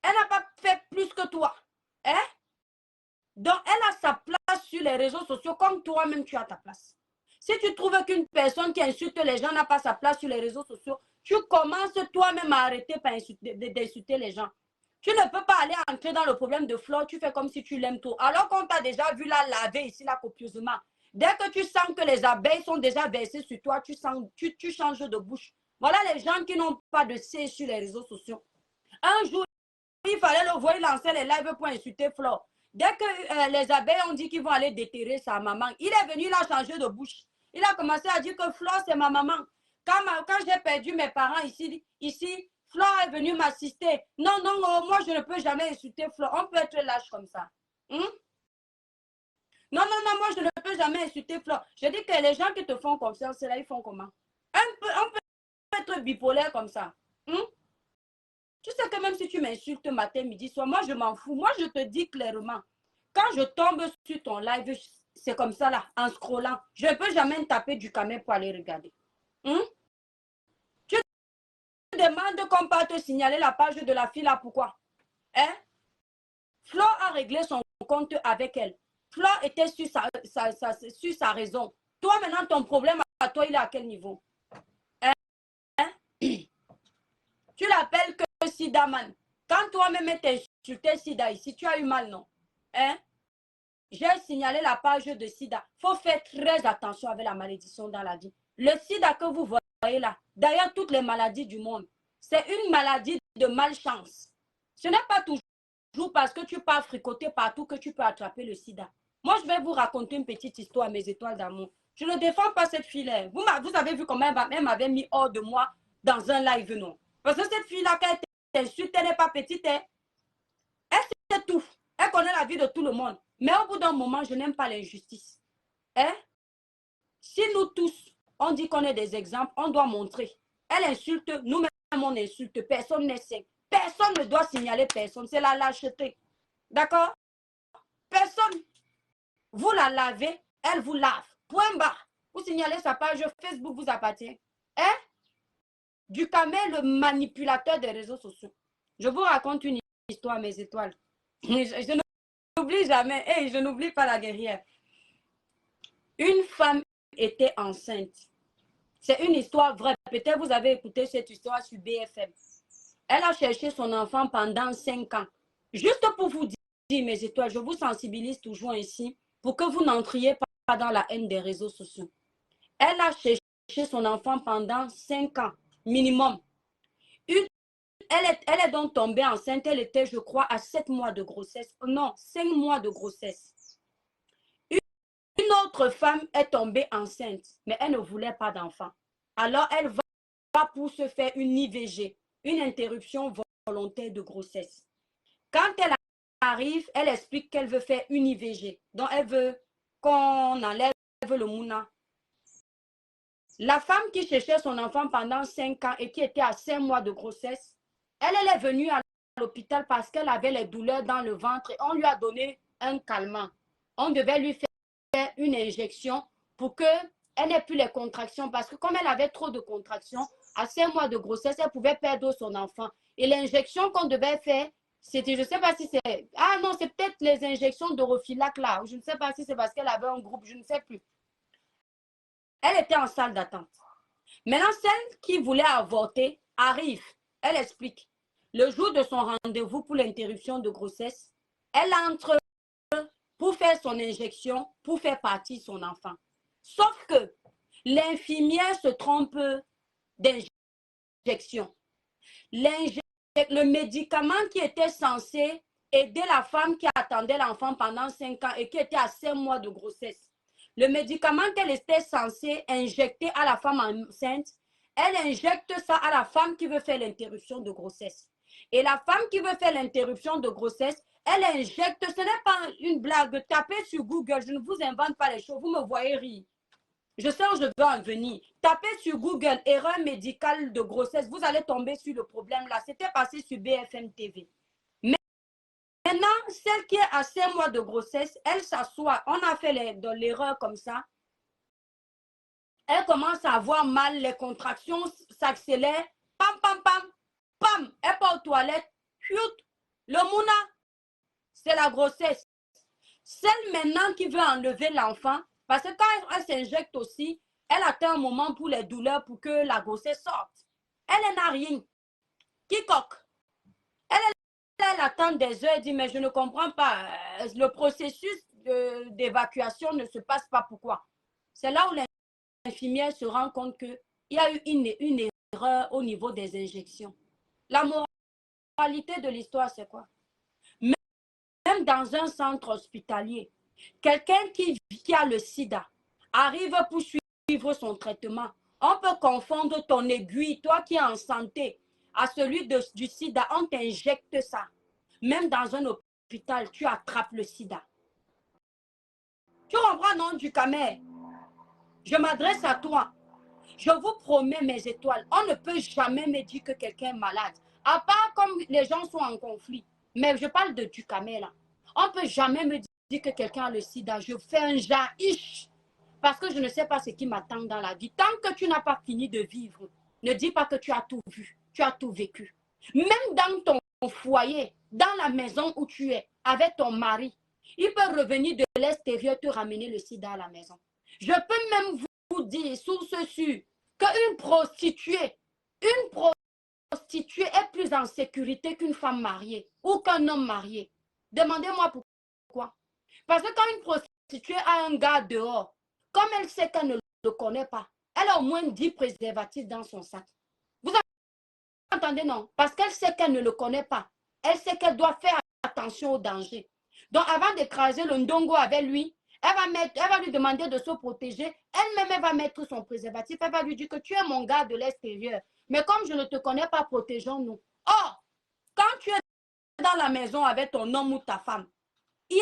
Elle n'a pas fait plus que toi. Hein? Donc, elle a sa place sur les réseaux sociaux comme toi-même tu as ta place. Si tu trouves qu'une personne qui insulte les gens n'a pas sa place sur les réseaux sociaux, tu commences toi-même à arrêter d'insulter les gens. Tu ne peux pas aller entrer dans le problème de Flore, tu fais comme si tu l'aimes trop. Alors qu'on t'a déjà vu la laver ici là copieusement. Dès que tu sens que les abeilles sont déjà versées sur toi, tu changes de bouche. Voilà les gens qui n'ont pas de C sur les réseaux sociaux. Un jour, il fallait le voir lancer les lives pour insulter Flore. Dès que les abeilles ont dit qu'ils vont aller déterrer sa maman, il est venu, il a changé de bouche. Il a commencé à dire que Flore, c'est ma maman. Quand j'ai perdu mes parents ici, Flore est venue m'assister. Non, non, moi, je ne peux jamais insulter Flore. On peut être lâche comme ça. Non, non, non, moi, je ne peux jamais insulter Flore. Je dis que les gens qui te font confiance, là, ils font comment? On peut être bipolaire comme ça. Tu sais que même si tu m'insultes matin, midi, soir, moi, je m'en fous. Moi, je te dis clairement, quand je tombe sur ton live, c'est comme ça, là, en scrollant. Je ne peux jamais me taper du camé pour aller regarder. Tu demandes qu'on parte te signaler la page de la fille, là, pourquoi? Flore a réglé son compte avec elle. Flore était sur sa raison. Toi, maintenant, ton problème à toi, il est à quel niveau? Tu l'appelles que Sida Man. Quand toi-même t'insultais Sida ici, tu as eu mal, non? J'ai signalé la page de Sida. Il faut faire très attention avec la malédiction dans la vie. Le Sida que vous voyez là, d'ailleurs toutes les maladies du monde, c'est une maladie de malchance. Ce n'est pas toujours parce que tu pars fricoter partout que tu peux attraper le Sida. Moi, je vais vous raconter une petite histoire, mes étoiles d'amour. Je ne défends pas cette fille-là. Vous avez vu comment elle m'avait mis hors de moi dans un live, non? Parce que cette fille-là, quand elle t'insulte, elle n'est pas petite. Elle sait tout. Elle connaît la vie de tout le monde. Mais au bout d'un moment, je n'aime pas l'injustice. Si nous tous, on dit qu'on est des exemples, on doit montrer. Elle insulte, nous-mêmes on insulte. Personne n'est sain. Personne ne doit signaler personne. C'est la lâcheté. D'accord? Personne. Vous la lavez, elle vous lave. Point barre. Vous signalez sa page Facebook, vous appartient. Du camé, le manipulateur des réseaux sociaux. Je vous raconte une histoire, mes étoiles. Je n'oublie jamais. Hey, je n'oublie pas la guerrière. Une femme était enceinte. C'est une histoire vraie. Peut-être vous avez écouté cette histoire sur BFM. Elle a cherché son enfant pendant 5 ans. Juste pour vous dire, mes étoiles, je vous sensibilise toujours ici pour que vous n'entriez pas dans la haine des réseaux sociaux. Elle a cherché son enfant pendant 5 ans, minimum. Elle est donc tombée enceinte. Elle était, je crois, à 7 mois de grossesse. Non, 5 mois de grossesse. Une autre femme est tombée enceinte, mais elle ne voulait pas d'enfant. Alors, elle va pour se faire une IVG, une interruption volontaire de grossesse. Quand elle arrive, elle explique qu'elle veut faire une IVG. Donc, elle veut qu'on enlève le mouna. La femme qui cherchait son enfant pendant 5 ans et qui était à 5 mois de grossesse, elle est venue à l'hôpital parce qu'elle avait les douleurs dans le ventre et on lui a donné un calmant. On devait lui faire une injection pour qu'elle n'ait plus les contractions parce que comme elle avait trop de contractions, à 5 mois de grossesse, elle pouvait perdre son enfant. Et l'injection qu'on devait faire, c'était, je ne sais pas si c'est... Ah non, c'est peut-être les injections d'Orofilak là. Je ne sais pas si c'est parce qu'elle avait un groupe, je ne sais plus. Elle était en salle d'attente. Maintenant, celle qui voulait avorter arrive. Elle explique. Le jour de son rendez-vous pour l'interruption de grossesse, elle entre pour faire son injection, pour faire partir son enfant. Sauf que l'infirmière se trompe d'injection. Le médicament qui était censé aider la femme qui attendait l'enfant pendant 5 ans et qui était à 5 mois de grossesse, le médicament qu'elle était censée injecter à la femme enceinte, elle injecte ça à la femme qui veut faire l'interruption de grossesse. Et la femme qui veut faire l'interruption de grossesse, elle injecte, ce n'est pas une blague, tapez sur Google, je ne vous invente pas les choses, vous me voyez rire. Je sais où je veux en venir. Tapez sur Google, erreur médicale de grossesse, vous allez tomber sur le problème là. C'était passé sur BFM TV. Maintenant, celle qui est à 5 mois de grossesse, elle s'assoit. On a fait l'erreur comme ça. Elle commence à avoir mal, les contractions s'accélèrent. Pam, pam, pam, pam, elle part aux toilettes. Chut, le mouna, c'est la grossesse. Celle maintenant qui veut enlever l'enfant, parce que quand elle s'injecte aussi, elle attend un moment pour les douleurs pour que la grossesse sorte. Elle n'a rien. Quiconque. Elle attend des heures et dit, mais je ne comprends pas. Le processus d'évacuation ne se passe pas. Pourquoi? C'est là où l'infirmière se rend compte qu'il y a eu une erreur au niveau des injections. La moralité de l'histoire, c'est quoi? Même dans un centre hospitalier, quelqu'un qui a le sida arrive pour suivre son traitement. On peut confondre ton aiguille, toi qui es en santé, à celui du sida. On t'injecte ça. Même dans un hôpital, tu attrapes le sida. Tu comprends, non, du Camer? Je m'adresse à toi. Je vous promets mes étoiles. On ne peut jamais me dire que quelqu'un est malade. À part comme les gens sont en conflit. Mais je parle de Ducamel là. On ne peut jamais me dire que quelqu'un a le sida. Je fais un jaïch. Parce que je ne sais pas ce qui m'attend dans la vie. Tant que tu n'as pas fini de vivre, ne dis pas que tu as tout vu. Tu as tout vécu. Même dans ton foyer, dans la maison où tu es, avec ton mari, il peut revenir de l'extérieur te ramener le sida à la maison. Je peux même vous dire, source sûre, qu'une prostituée est plus en sécurité qu'une femme mariée ou qu'un homme marié. Demandez-moi pourquoi. Parce que quand une prostituée a un gars dehors, comme elle sait qu'elle ne le connaît pas, elle a au moins 10 préservatifs dans son sac. Vous entendez, non? Parce qu'elle sait qu'elle ne le connaît pas. Elle sait qu'elle doit faire attention au danger. Donc, avant d'écraser le ndongo avec lui, elle va lui demander de se protéger. Elle-même, elle va mettre son préservatif. Elle va lui dire que tu es mon gars de l'extérieur. Mais comme je ne te connais pas, protégeons-nous. Or, quand tu es dans la maison avec ton homme ou ta femme,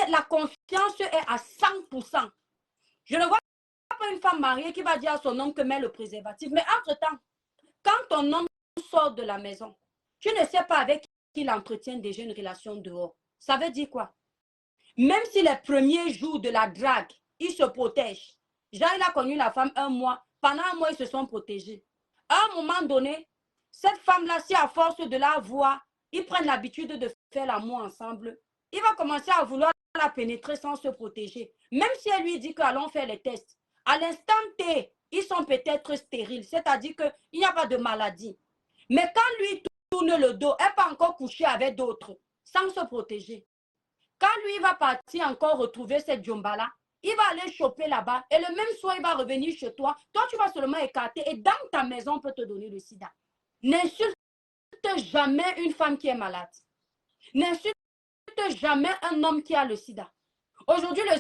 la confiance est à 100%. Je ne vois pas une femme mariée qui va dire à son homme que met le préservatif. Mais entre-temps, quand ton homme sort de la maison, tu ne sais pas avec qui il entretient déjà une relation dehors. Ça veut dire quoi? Même si les premiers jours de la drague, il se protège. Jean, il a connu la femme un mois. Pendant un mois, ils se sont protégés. À un moment donné, cette femme-là, si à force de la voir, ils prennent l'habitude de faire l'amour ensemble, il va commencer à vouloir la pénétrer sans se protéger. Même si elle lui dit qu'allons faire les tests. À l'instant T, ils sont peut-être stériles, c'est-à-dire qu'il n'y a pas de maladie. Mais quand lui tourne le dos, elle peut encore coucher avec d'autres sans se protéger. Quand lui va partir encore retrouver cette jomba-là, il va aller choper là-bas et le même soir, il va revenir chez toi. Toi, tu vas seulement écarter et dans ta maison, on peut te donner le sida. N'insulte jamais une femme qui est malade. N'insulte jamais un homme qui a le sida. Aujourd'hui, le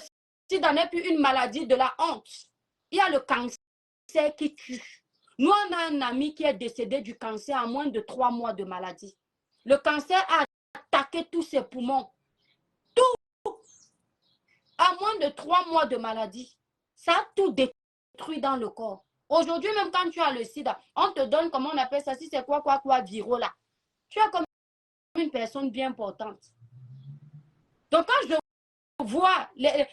sida n'est plus une maladie de la honte. Il y a le cancer qui tue. Nous, on a un ami qui est décédé du cancer en moins de 3 mois de maladie. Le cancer a attaqué tous ses poumons. Tout. À moins de 3 mois de maladie. Ça a tout détruit dans le corps. Aujourd'hui, même quand tu as le sida, on te donne, comment on appelle ça, si c'est quoi, viro là. Tu es comme une personne bien importante. Donc, quand je vois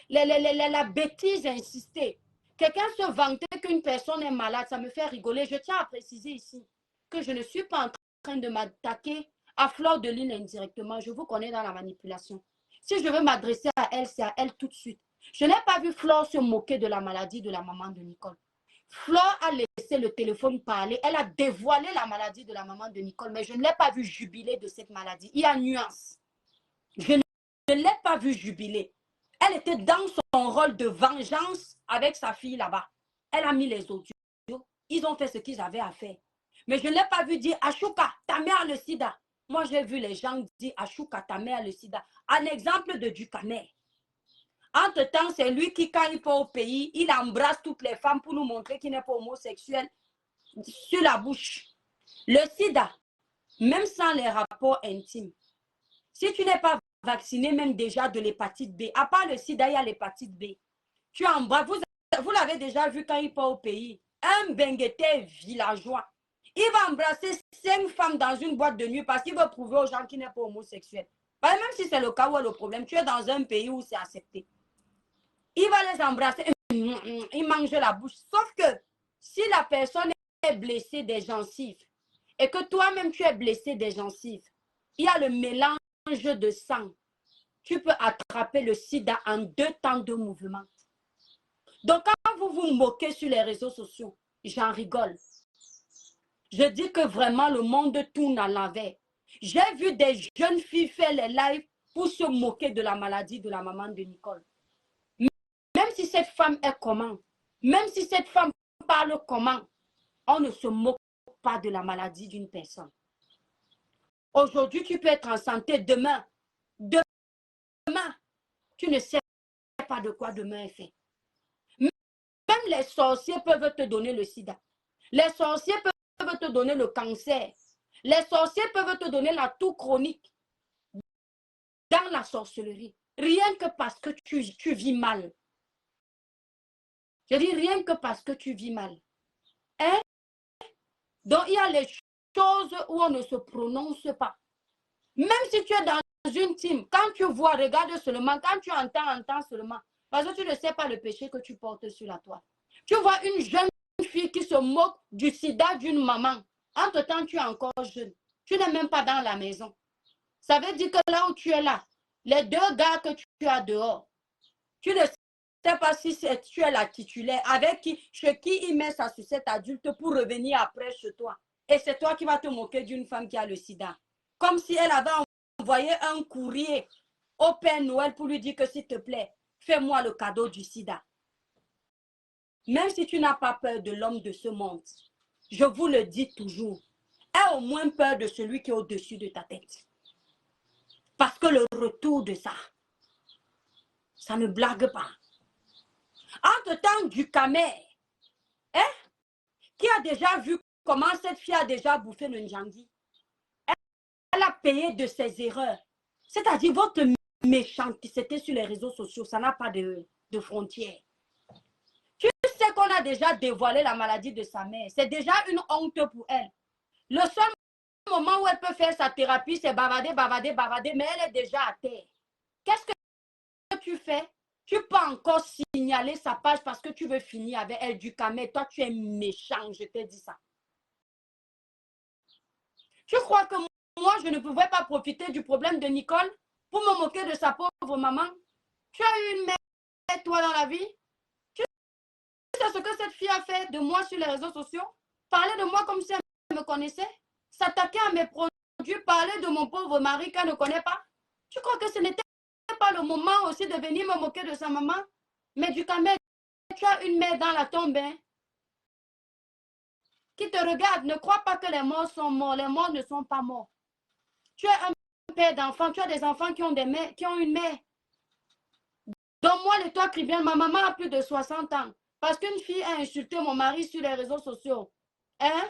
la bêtise insister, quelqu'un se vanter qu'une personne est malade, ça me fait rigoler. Je tiens à préciser ici que je ne suis pas en train de m'attaquer à Fleur de Lys indirectement. Je vous connais dans la manipulation. Si je veux m'adresser à elle, c'est à elle tout de suite. Je n'ai pas vu Fleur se moquer de la maladie de la maman de Nicole. Fleur a laissé le téléphone parler. Elle a dévoilé la maladie de la maman de Nicole, mais je ne l'ai pas vu jubiler de cette maladie. Il y a nuance. Je ne l'ai pas vu jubiler. Elle était dans son rôle de vengeance avec sa fille là-bas. Elle a mis les audios. Ils ont fait ce qu'ils avaient à faire. Mais je ne l'ai pas vu dire « Achouka, ta mère a le sida ». Moi, j'ai vu les gens dire « Achouka, ta mère a le sida ». Un exemple de Ducamer. Entre-temps, c'est lui qui, quand il part au pays, il embrasse toutes les femmes pour nous montrer qu'il n'est pas homosexuel sur la bouche. Le sida, même sans les rapports intimes, si tu n'es pas vacciné même déjà de l'hépatite B, à part le sida, il y a l'hépatite B. Tu embrasses, vous l'avez déjà vu quand il part au pays, un bengueté villageois, il va embrasser 5 femmes dans une boîte de nuit parce qu'il veut prouver aux gens qu'il n'est pas homosexuel. Même si c'est le cas où le problème, tu es dans un pays où c'est accepté. Il va les embrasser, il mange la bouche. Sauf que Si la personne est blessée des gencives et que toi-même tu es blessé des gencives, il y a le mélange de sang. Tu peux attraper le sida en 2 temps de mouvement. Donc, quand vous vous moquez sur les réseaux sociaux, j'en rigole. Je dis que vraiment, le monde tourne à l'envers. J'ai vu des jeunes filles faire les lives pour se moquer de la maladie de la maman de Nicole. Même si cette femme est comment, même si cette femme parle comment, on ne se moque pas de la maladie d'une personne. Aujourd'hui, tu peux être en santé, demain, tu ne sais pas de quoi demain est fait. Même les sorciers peuvent te donner le sida. Les sorciers peuvent te donner le cancer. Les sorciers peuvent te donner la toux chronique dans la sorcellerie. Rien que parce que tu vis mal. Je dis rien que parce que tu vis mal. Hein? Donc, il y a les choses où on ne se prononce pas. Même si tu es dans une team, quand tu vois, regarde seulement, quand tu entends seulement. Parce que tu ne sais pas le péché que tu portes sur la toile. Tu vois une jeune fille qui se moque du sida d'une maman. Entre-temps, tu es encore jeune. Tu n'es même pas dans la maison. Ça veut dire que là où tu es là, les 2 gars que tu as dehors, tu ne sais pas si tu es la titulaire, avec qui, chez qui il met sa sucette adulte pour revenir après chez toi. Et c'est toi qui vas te moquer d'une femme qui a le sida. Comme si elle avait envoyé un courrier au Père Noël pour lui dire que s'il te plaît, fais-moi le cadeau du sida. Même si tu n'as pas peur de l'homme de ce monde, je vous le dis toujours, aie au moins peur de celui qui est au-dessus de ta tête. Parce que le retour de ça, ça ne blague pas. Entre-temps, du Camer, hein, qui a déjà vu comment cette fille a déjà bouffé le Njangui. Elle a payé de ses erreurs. C'est-à-dire, votre méchanceté sur les réseaux sociaux, ça n'a pas de frontières. Tu sais qu'on a déjà dévoilé la maladie de sa mère. C'est déjà une honte pour elle. Le seul moment où elle peut faire sa thérapie, c'est bavader, bavader, bavader, mais elle est déjà à terre. Qu'est-ce que tu fais? Tu peux encore signaler sa page parce que tu veux finir avec elle du Camer. Toi, tu es méchant, je t'ai dit ça. Tu crois que moi, je ne pouvais pas profiter du problème de Nicole pour me moquer de sa pauvre maman? Tu as eu une mère, toi, dans la vie? Tu sais ce que cette fille a fait de moi sur les réseaux sociaux? Parler de moi comme si elle me connaissait? S'attaquer à mes produits, parler de mon pauvre mari qu'elle ne connaît pas? Tu crois que ce n'était pas le moment aussi de venir me moquer de sa maman? Mais du Camer, tu as une mère dans la tombe, hein, qui te regarde. Ne crois pas que les morts sont morts. Les morts ne sont pas morts. Tu es un père d'enfants, tu as des enfants qui ont une mère. Donne-moi le toit qui vient. Ma maman a plus de 60 ans. Parce qu'une fille a insulté mon mari sur les réseaux sociaux. Hein?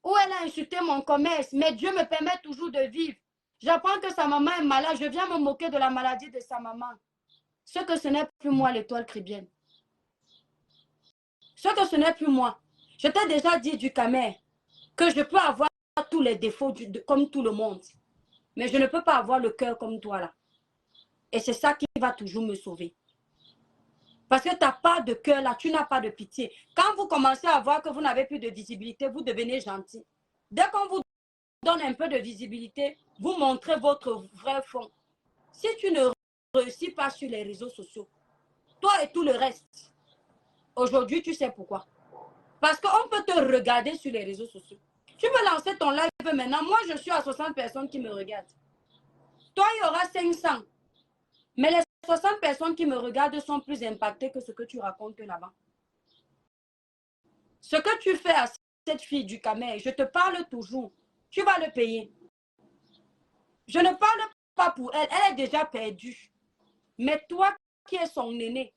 Ou elle a insulté mon commerce. Mais Dieu me permet toujours de vivre. J'apprends que sa maman est malade. Je viens me moquer de la maladie de sa maman. Ce que ce n'est plus moi, l'étoile cribienne. Ce que ce n'est plus moi. Je t'ai déjà dit du Camer que je peux avoir tous les défauts comme tout le monde. Mais je ne peux pas avoir le cœur comme toi là. Et c'est ça qui va toujours me sauver. Parce que tu n'as pas de cœur là, tu n'as pas de pitié. Quand vous commencez à voir que vous n'avez plus de visibilité, vous devenez gentil. Dès qu'on vous donne un peu de visibilité, vous montrez votre vrai fond. Si tu ne réussis pas sur les réseaux sociaux, toi et tout le reste, aujourd'hui tu sais pourquoi. Parce qu'on peut te regarder sur les réseaux sociaux. Tu peux lancer ton live maintenant. Moi, je suis à 60 personnes qui me regardent. Toi, il y aura 500. Mais les 60 personnes qui me regardent sont plus impactées que ce que tu racontes là-bas. Ce que tu fais à cette fille du Camer, je te parle toujours. Tu vas le payer. Je ne parle pas pour elle. Elle est déjà perdue. Mais toi qui es son aîné,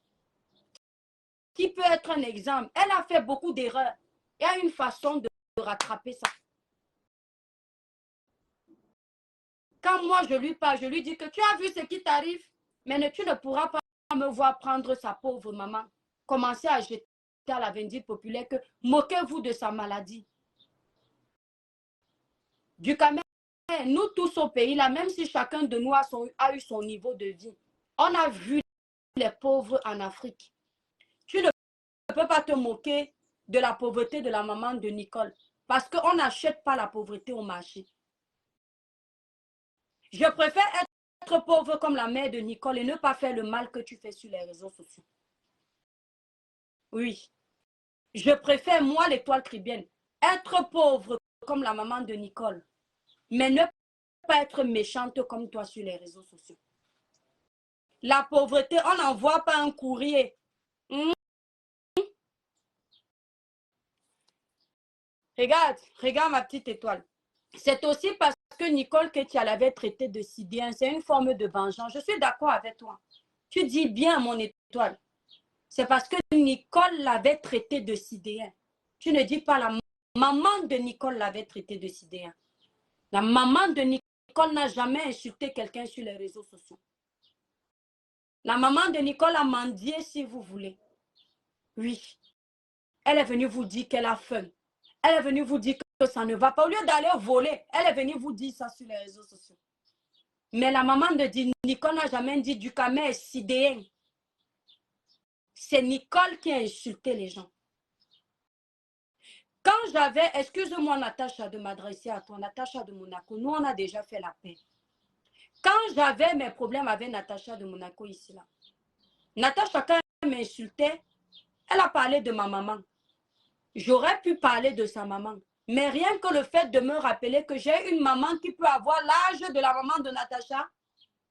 qui peut être un exemple, elle a fait beaucoup d'erreurs. Il y a une façon de rattraper ça. Quand moi je lui parle, je lui dis que tu as vu ce qui t'arrive, mais tu ne pourras pas me voir prendre sa pauvre maman. Commencer à jeter à la vindicte populaire que moquez-vous de sa maladie. Du Camer, nous tous au pays là, même si chacun de nous a eu son niveau de vie, on a vu les pauvres en Afrique. Tu ne peux pas te moquer de la pauvreté de la maman de Nicole. Parce qu'on n'achète pas la pauvreté au marché. Je préfère être pauvre comme la mère de Nicole et ne pas faire le mal que tu fais sur les réseaux sociaux. Oui. Je préfère, moi, l'étoile cribienne, être pauvre comme la maman de Nicole, mais ne pas être méchante comme toi sur les réseaux sociaux. La pauvreté, on n'envoie pas un courrier. Regarde ma petite étoile. C'est aussi parce que Nicole que tu l'avais traité de si bien. C'est une forme de vengeance. Je suis d'accord avec toi. Tu dis bien, mon étoile. C'est parce que Nicole l'avait traité de sidéen. Tu ne dis pas la maman de Nicole l'avait traité de sidéen. La maman de Nicole n'a jamais insulté quelqu'un sur les réseaux sociaux. La maman de Nicole a mendié si vous voulez. Oui. Elle est venue vous dire qu'elle a faim. Elle est venue vous dire que ça ne va pas. Au lieu d'aller voler, elle est venue vous dire ça sur les réseaux sociaux. Mais la maman de Nicole n'a jamais dit du camé sidéen. C'est Nicole qui a insulté les gens. Quand j'avais, excuse-moi Natacha de m'adresser à toi, Natacha de Monaco, nous on a déjà fait la paix. Quand j'avais mes problèmes avec Natacha de Monaco ici là, Natacha quand elle m'insultait, elle a parlé de ma maman. J'aurais pu parler de sa maman. Mais rien que le fait de me rappeler que j'ai une maman qui peut avoir l'âge de la maman de Natacha,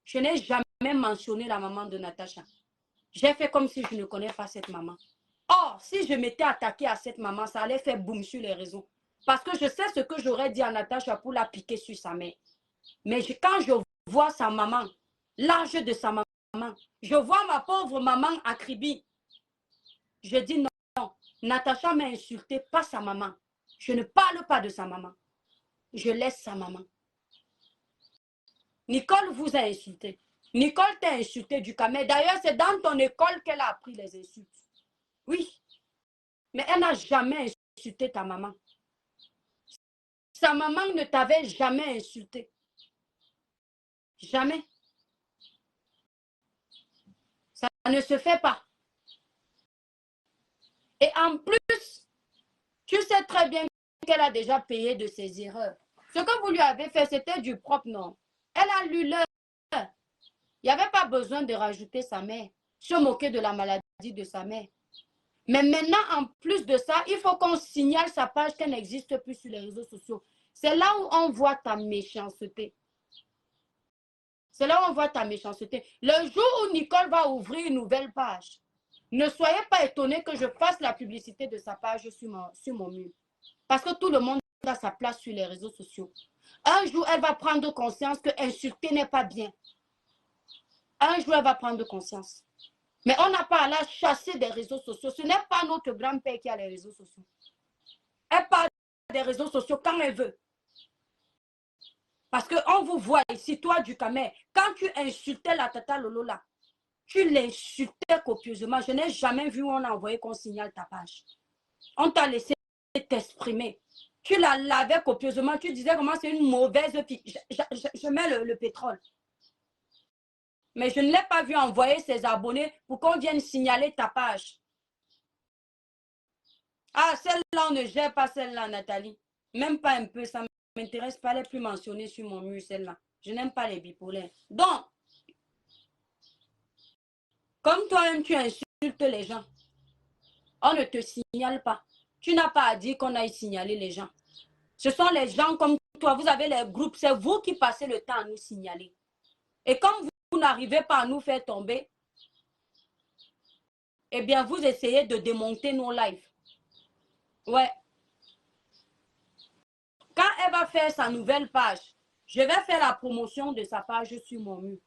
je n'ai jamais mentionné la maman de Natacha. J'ai fait comme si je ne connais pas cette maman. Or, si je m'étais attaquée à cette maman, ça allait faire boum sur les réseaux. Parce que je sais ce que j'aurais dit à Natacha pour la piquer sur sa mère. Mais quand je vois sa maman, l'âge de sa maman, je vois ma pauvre maman à Kribi, je dis non. Natacha m'a insulté, pas sa maman. Je ne parle pas de sa maman. Je laisse sa maman. Nicole vous a insulté. Nicole t'a insulté du camé. D'ailleurs, c'est dans ton école qu'elle a appris les insultes. Oui. Mais elle n'a jamais insulté ta maman. Sa maman ne t'avait jamais insulté. Jamais. Ça ne se fait pas. Et en plus, tu sais très bien qu'elle a déjà payé de ses erreurs. Ce que vous lui avez fait, c'était du propre, non? Elle a lu l'heure. Il n'y avait pas besoin de rajouter sa mère, se moquer de la maladie de sa mère. Mais maintenant, en plus de ça, il faut qu'on signale sa page qu'elle n'existe plus sur les réseaux sociaux. C'est là où on voit ta méchanceté. C'est là où on voit ta méchanceté. Le jour où Nicole va ouvrir une nouvelle page, ne soyez pas étonnés que je fasse la publicité de sa page sur mon mur. Parce que tout le monde a sa place sur les réseaux sociaux. Un jour, elle va prendre conscience que insulter n'est pas bien. Un jour, elle va prendre conscience. Mais on n'a pas à la chasser des réseaux sociaux. Ce n'est pas notre grand-père qui a les réseaux sociaux. Elle parle des réseaux sociaux quand elle veut. Parce qu'on vous voit ici, toi du Camer, quand tu insultais la tata Lolo là, tu l'insultais copieusement. Je n'ai jamais vu où on a envoyé qu'on signale ta page. On t'a laissé t'exprimer. Tu la lavais copieusement. Tu disais comment c'est une mauvaise fille. Je mets le pétrole. Mais je ne l'ai pas vu envoyer ses abonnés pour qu'on vienne signaler ta page. Ah, celle-là, on ne gère pas celle-là, Nathalie. Même pas un peu, ça ne m'intéresse pas. Elle n'est plus mentionnée sur mon mur, celle-là. Je n'aime pas les bipolaires. Donc, comme toi-même, tu insultes les gens. On ne te signale pas. Tu n'as pas à dire qu'on aille signaler les gens. Ce sont les gens comme toi. Vous avez les groupes. C'est vous qui passez le temps à nous signaler. Et comme vous n'arrivez pas à nous faire tomber, eh bien, vous essayez de démonter nos lives. Ouais. Quand elle va faire sa nouvelle page, je vais faire la promotion de sa page sur mon mur.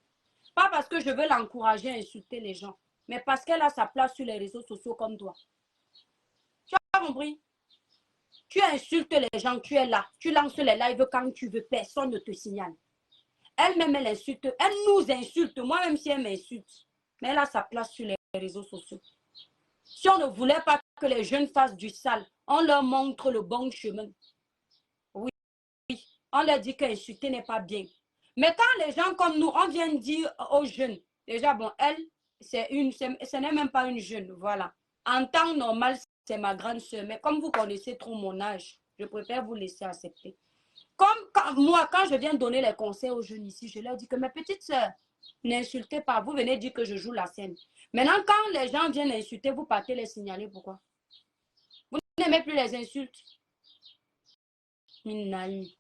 Pas parce que je veux l'encourager à insulter les gens, mais parce qu'elle a sa place sur les réseaux sociaux comme toi. Tu as compris? Tu insultes les gens, tu es là. Tu lances les lives quand tu veux, personne ne te signale. Elle-même, elle insulte. Elle nous insulte, moi-même si elle m'insulte. Mais elle a sa place sur les réseaux sociaux. Si on ne voulait pas que les jeunes fassent du sale, on leur montre le bon chemin. Oui, on leur dit qu'insulter n'est pas bien. Mais quand les gens comme nous, on vient dire aux jeunes, déjà, bon, elle, ce n'est même pas une jeune, voilà. En temps normal, c'est ma grande soeur. Mais comme vous connaissez trop mon âge, je préfère vous laisser accepter. Comme quand je viens donner les conseils aux jeunes ici, je leur dis que mes petites soeurs, n'insultez pas. Vous venez dire que je joue la scène. Maintenant, quand les gens viennent insulter, vous partez les signaler. Pourquoi? Vous n'aimez plus les insultes. Minaï.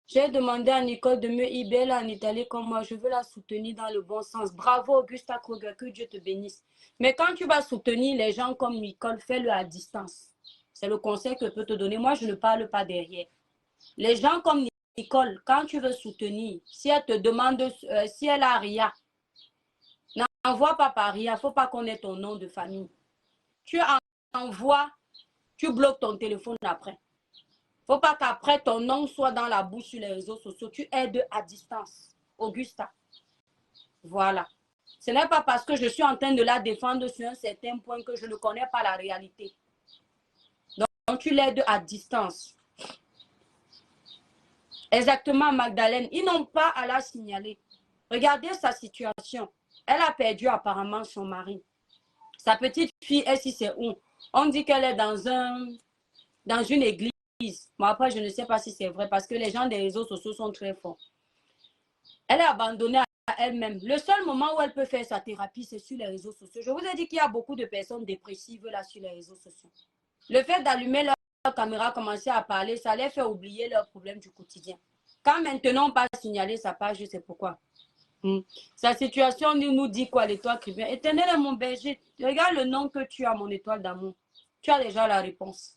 J'ai demandé à Nicole de me IBL en Italie comme moi. Je veux la soutenir dans le bon sens. Bravo, Augusta Kruger, que Dieu te bénisse. Mais quand tu vas soutenir les gens comme Nicole, fais-le à distance. C'est le conseil que je peux te donner. Moi, je ne parle pas derrière. Les gens comme Nicole, quand tu veux soutenir, si elle te demande, si elle a RIA, n'envoie pas par RIA. Il ne faut pas qu'on ait ton nom de famille. Tu envoies, tu bloques ton téléphone après. Il ne faut pas qu'après ton nom soit dans la bouche sur les réseaux sociaux. Tu aides à distance. Augusta. Voilà. Ce n'est pas parce que je suis en train de la défendre sur un certain point que je ne connais pas la réalité. Donc tu l'aides à distance. Exactement, Magdalene. Ils n'ont pas à la signaler. Regardez sa situation. Elle a perdu apparemment son mari. Sa petite fille, elle, si c'est où? On dit qu'elle est dans une église. Moi, après, je ne sais pas si c'est vrai parce que les gens des réseaux sociaux sont très forts. Elle est abandonnée à elle-même. Le seul moment où elle peut faire sa thérapie, c'est sur les réseaux sociaux. Je vous ai dit qu'il y a beaucoup de personnes dépressives là sur les réseaux sociaux. Le fait d'allumer leur caméra, commencer à parler, ça les fait oublier leurs problèmes du quotidien. Quand maintenant on va signaler sa page, je sais pourquoi. Sa situation nous dit quoi, l'étoile qui vient. Éternel est mon berger. Regarde le nom que tu as, mon étoile d'amour. Tu as déjà la réponse.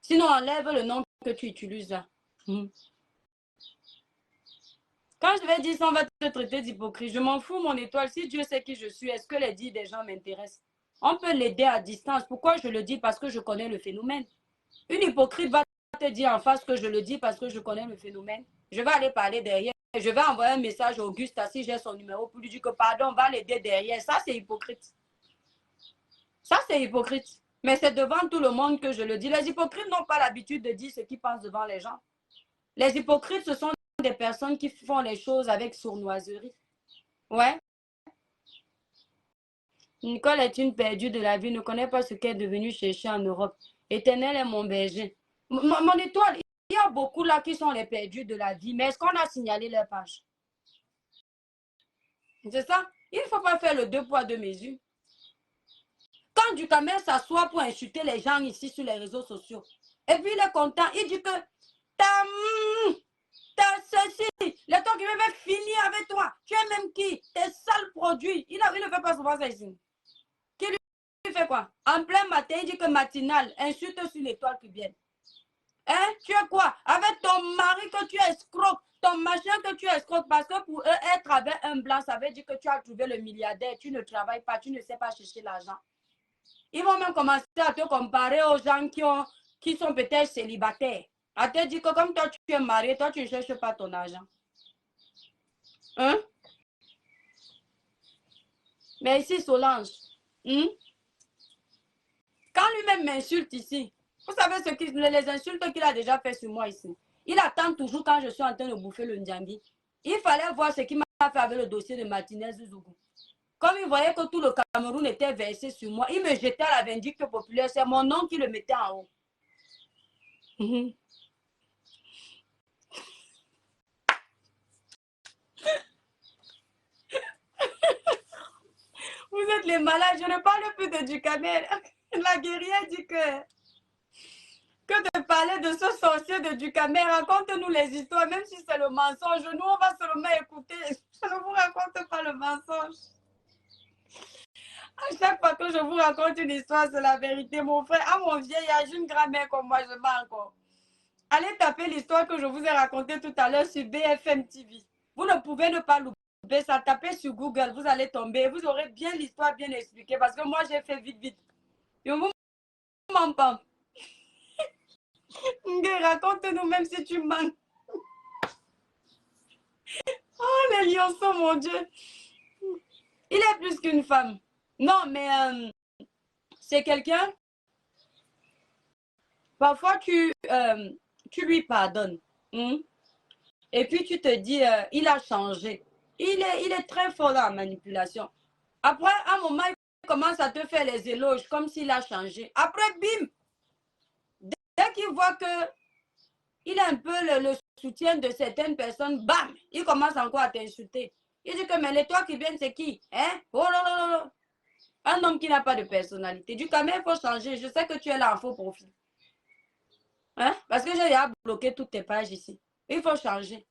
Sinon, enlève le nom que tu utilises là. Quand je vais dire ça, on va te traiter d'hypocrite. Je m'en fous, mon étoile. Si Dieu sait qui je suis, est-ce que les dits des gens m'intéressent? On peut l'aider à distance. Pourquoi je le dis? Parce que je connais le phénomène. Une hypocrite va te dire en face que je le dis parce que je connais le phénomène. Je vais aller parler derrière. Je vais envoyer un message à Auguste si j'ai son numéro pour lui dire que pardon, on va l'aider derrière. Ça, c'est hypocrite. Ça, c'est hypocrite. Mais c'est devant tout le monde que je le dis. Les hypocrites n'ont pas l'habitude de dire ce qu'ils pensent devant les gens. Les hypocrites, ce sont des personnes qui font les choses avec sournoiserie. Ouais. Nicole est une perdue de la vie, ne connaît pas ce qu'elle est devenue chercher en Europe. Éternel est mon berger. Mon étoile, il y a beaucoup là qui sont les perdus de la vie, mais est-ce qu'on a signalé leur page? C'est ça? Il ne faut pas faire le deux poids, deux mesures. Quand Ducamer s'assoit pour insulter les gens ici sur les réseaux sociaux, et puis il est content, il dit que t'as ceci, le temps qui va finir avec toi, tu es même qui? Tes sales produits. Il ne fait pas souvent ça ici. Qui lui fait quoi? En plein matin, il dit que matinal, insulte sur l'étoile qui vient. Hein? Tu es quoi? Avec ton mari que tu escroques, ton machin que tu escroques, parce que pour eux, être avec un blanc, ça veut dire que tu as trouvé le milliardaire, tu ne travailles pas, tu ne sais pas chercher l'argent. Ils vont même commencer à te comparer aux gens qui sont peut-être célibataires. À te dire que comme toi, tu es marié, toi, tu ne cherches pas ton argent. Hein? Mais ici, Solange, quand lui-même m'insulte ici, vous savez les insultes qu'il a déjà fait sur moi ici. Il attend toujours quand je suis en train de bouffer le Ndjambi. Il fallait voir ce qu'il m'a fait avec le dossier de Martinez Zougou. Comme il voyait que tout le Cameroun était versé sur moi, il me jetait à la vindicte populaire. C'est mon nom qui le mettait en haut. Vous êtes les malades, je ne parle plus de Ducamer. La guerrière dit que de parler de ce sorcier de Ducamer, raconte-nous les histoires, même si c'est le mensonge. Nous, on va seulement écouter. Je ne vous raconte pas le mensonge. À chaque fois que je vous raconte une histoire, c'est la vérité. Mon frère, à mon vieillage, une grand-mère comme moi, je mens encore. Allez taper l'histoire que je vous ai racontée tout à l'heure sur BFM TV. Vous ne pouvez ne pas louper ça. Tapez sur Google, vous allez tomber. Vous aurez bien l'histoire bien expliquée parce que moi, j'ai fait vite, vite. Et on vous ment pas. Raconte-nous même si tu mens. Oh, les lionceaux, mon Dieu. Il est plus qu'une femme. Non, mais c'est quelqu'un. Parfois, tu lui pardonnes. Et puis, tu te dis, il a changé. Il est très fort dans la manipulation. Après, à un moment, il commence à te faire les éloges comme s'il a changé. Après, bim, dès qu'il voit que il a un peu le soutien de certaines personnes, bam, il commence encore à t'insulter. Il dit que, mais les toi qui viennent, c'est qui? Hein? Oh là là là là. Un homme qui n'a pas de personnalité. Du coup, il faut changer. Je sais que tu es là en faux profil. Hein? Parce que j'ai déjà bloqué toutes tes pages ici. Il faut changer.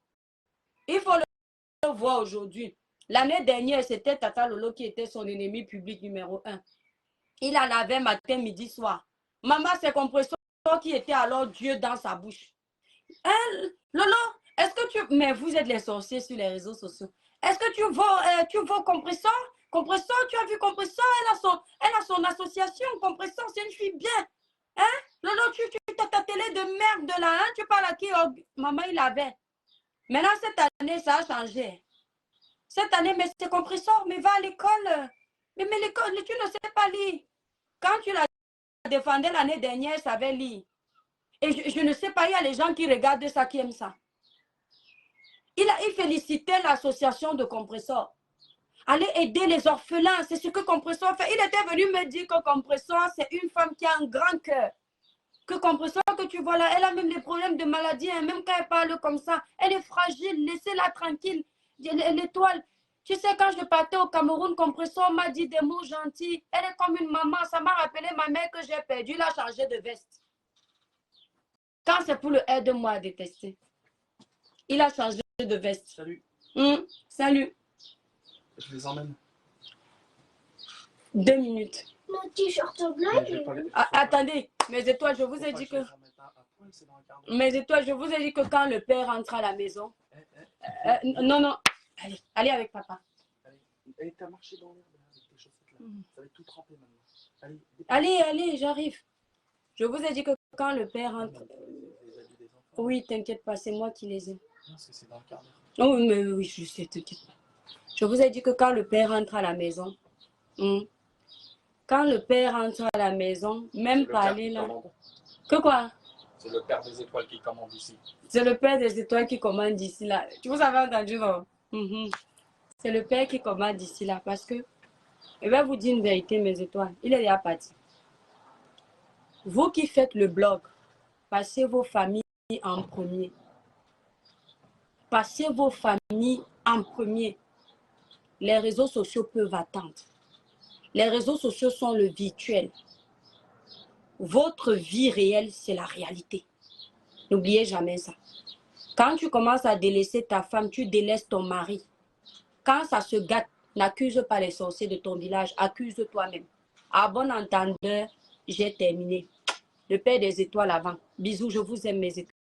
Il faut le voir aujourd'hui. L'année dernière, c'était Tata Lolo qui était son ennemi public numéro 1. Il en avait matin, midi, soir. Maman, c'est Compressor qui était alors Dieu dans sa bouche. Hein, Lolo, est-ce que tu... Mais vous êtes les sorciers sur les réseaux sociaux. Est-ce que tu vois Compressor? Compressor, tu as vu Compressor? Elle a son association. Compressor, c'est une fille bien. Hein? Lolo, tu as ta télé de merde là. Hein? Tu parles à qui? Oh, maman, il avait. Maintenant, cette année, ça a changé. Cette année, mais c'est Compressor, mais va à l'école. Mais l'école, tu ne sais pas lire. Quand tu la défendais l'année dernière, elle savait lire. Et je ne sais pas, il y a les gens qui regardent ça, qui aiment ça. Il félicitait l'association de Compressor. Allez aider les orphelins, c'est ce que Compressor fait. Il était venu me dire que Compressor, c'est une femme qui a un grand cœur. Que Compressor, que tu vois là, elle a même des problèmes de maladie, hein, même quand elle parle comme ça. Elle est fragile, laissez-la tranquille. L'étoile. Tu sais, quand je partais au Cameroun, Compressor m'a dit des mots gentils. Elle est comme une maman. Ça m'a rappelé ma mère que j'ai perdue. Elle a changé de veste. Quand c'est pour le aide-moi à détester. Il a changé de veste. Salut. Salut. Je les emmène. 2 minutes. Mon t-shirt blanc. Attendez, mes étoiles, je vous ai dit que... Mes étoiles, je vous ai dit que quand le père rentre à la maison... non, non. Allez avec papa. Allez, t'as marché dans l'herbe avec tes chaussettes là. Ça va être tout trempé maintenant. Allez, j'arrive. Je vous ai dit que quand le père rentre... Oui, t'inquiète pas, c'est moi qui les ai. Non, c'est dans le quart d'heure. Oh, mais oui, je sais, t'inquiète pas. Je vous ai dit que quand le père rentre à la maison... Quand le père rentre à la maison, même parler là... Que quoi? C'est le père des étoiles qui commande ici. C'est le père des étoiles qui commande ici là. Tu vous avez entendu, non? C'est le père qui commande ici là parce que... Je vais vous dire une vérité, mes étoiles. Il est déjà parti. Vous qui faites le blog, passez vos familles en premier. Passez vos familles en premier. Les réseaux sociaux peuvent attendre. Les réseaux sociaux sont le virtuel. Votre vie réelle, c'est la réalité. N'oubliez jamais ça. Quand tu commences à délaisser ta femme, tu délaisses ton mari. Quand ça se gâte, n'accuse pas les sorciers de ton village, accuse toi-même. À bon entendeur, j'ai terminé. Le père des étoiles avant. Bisous, je vous aime mes étoiles.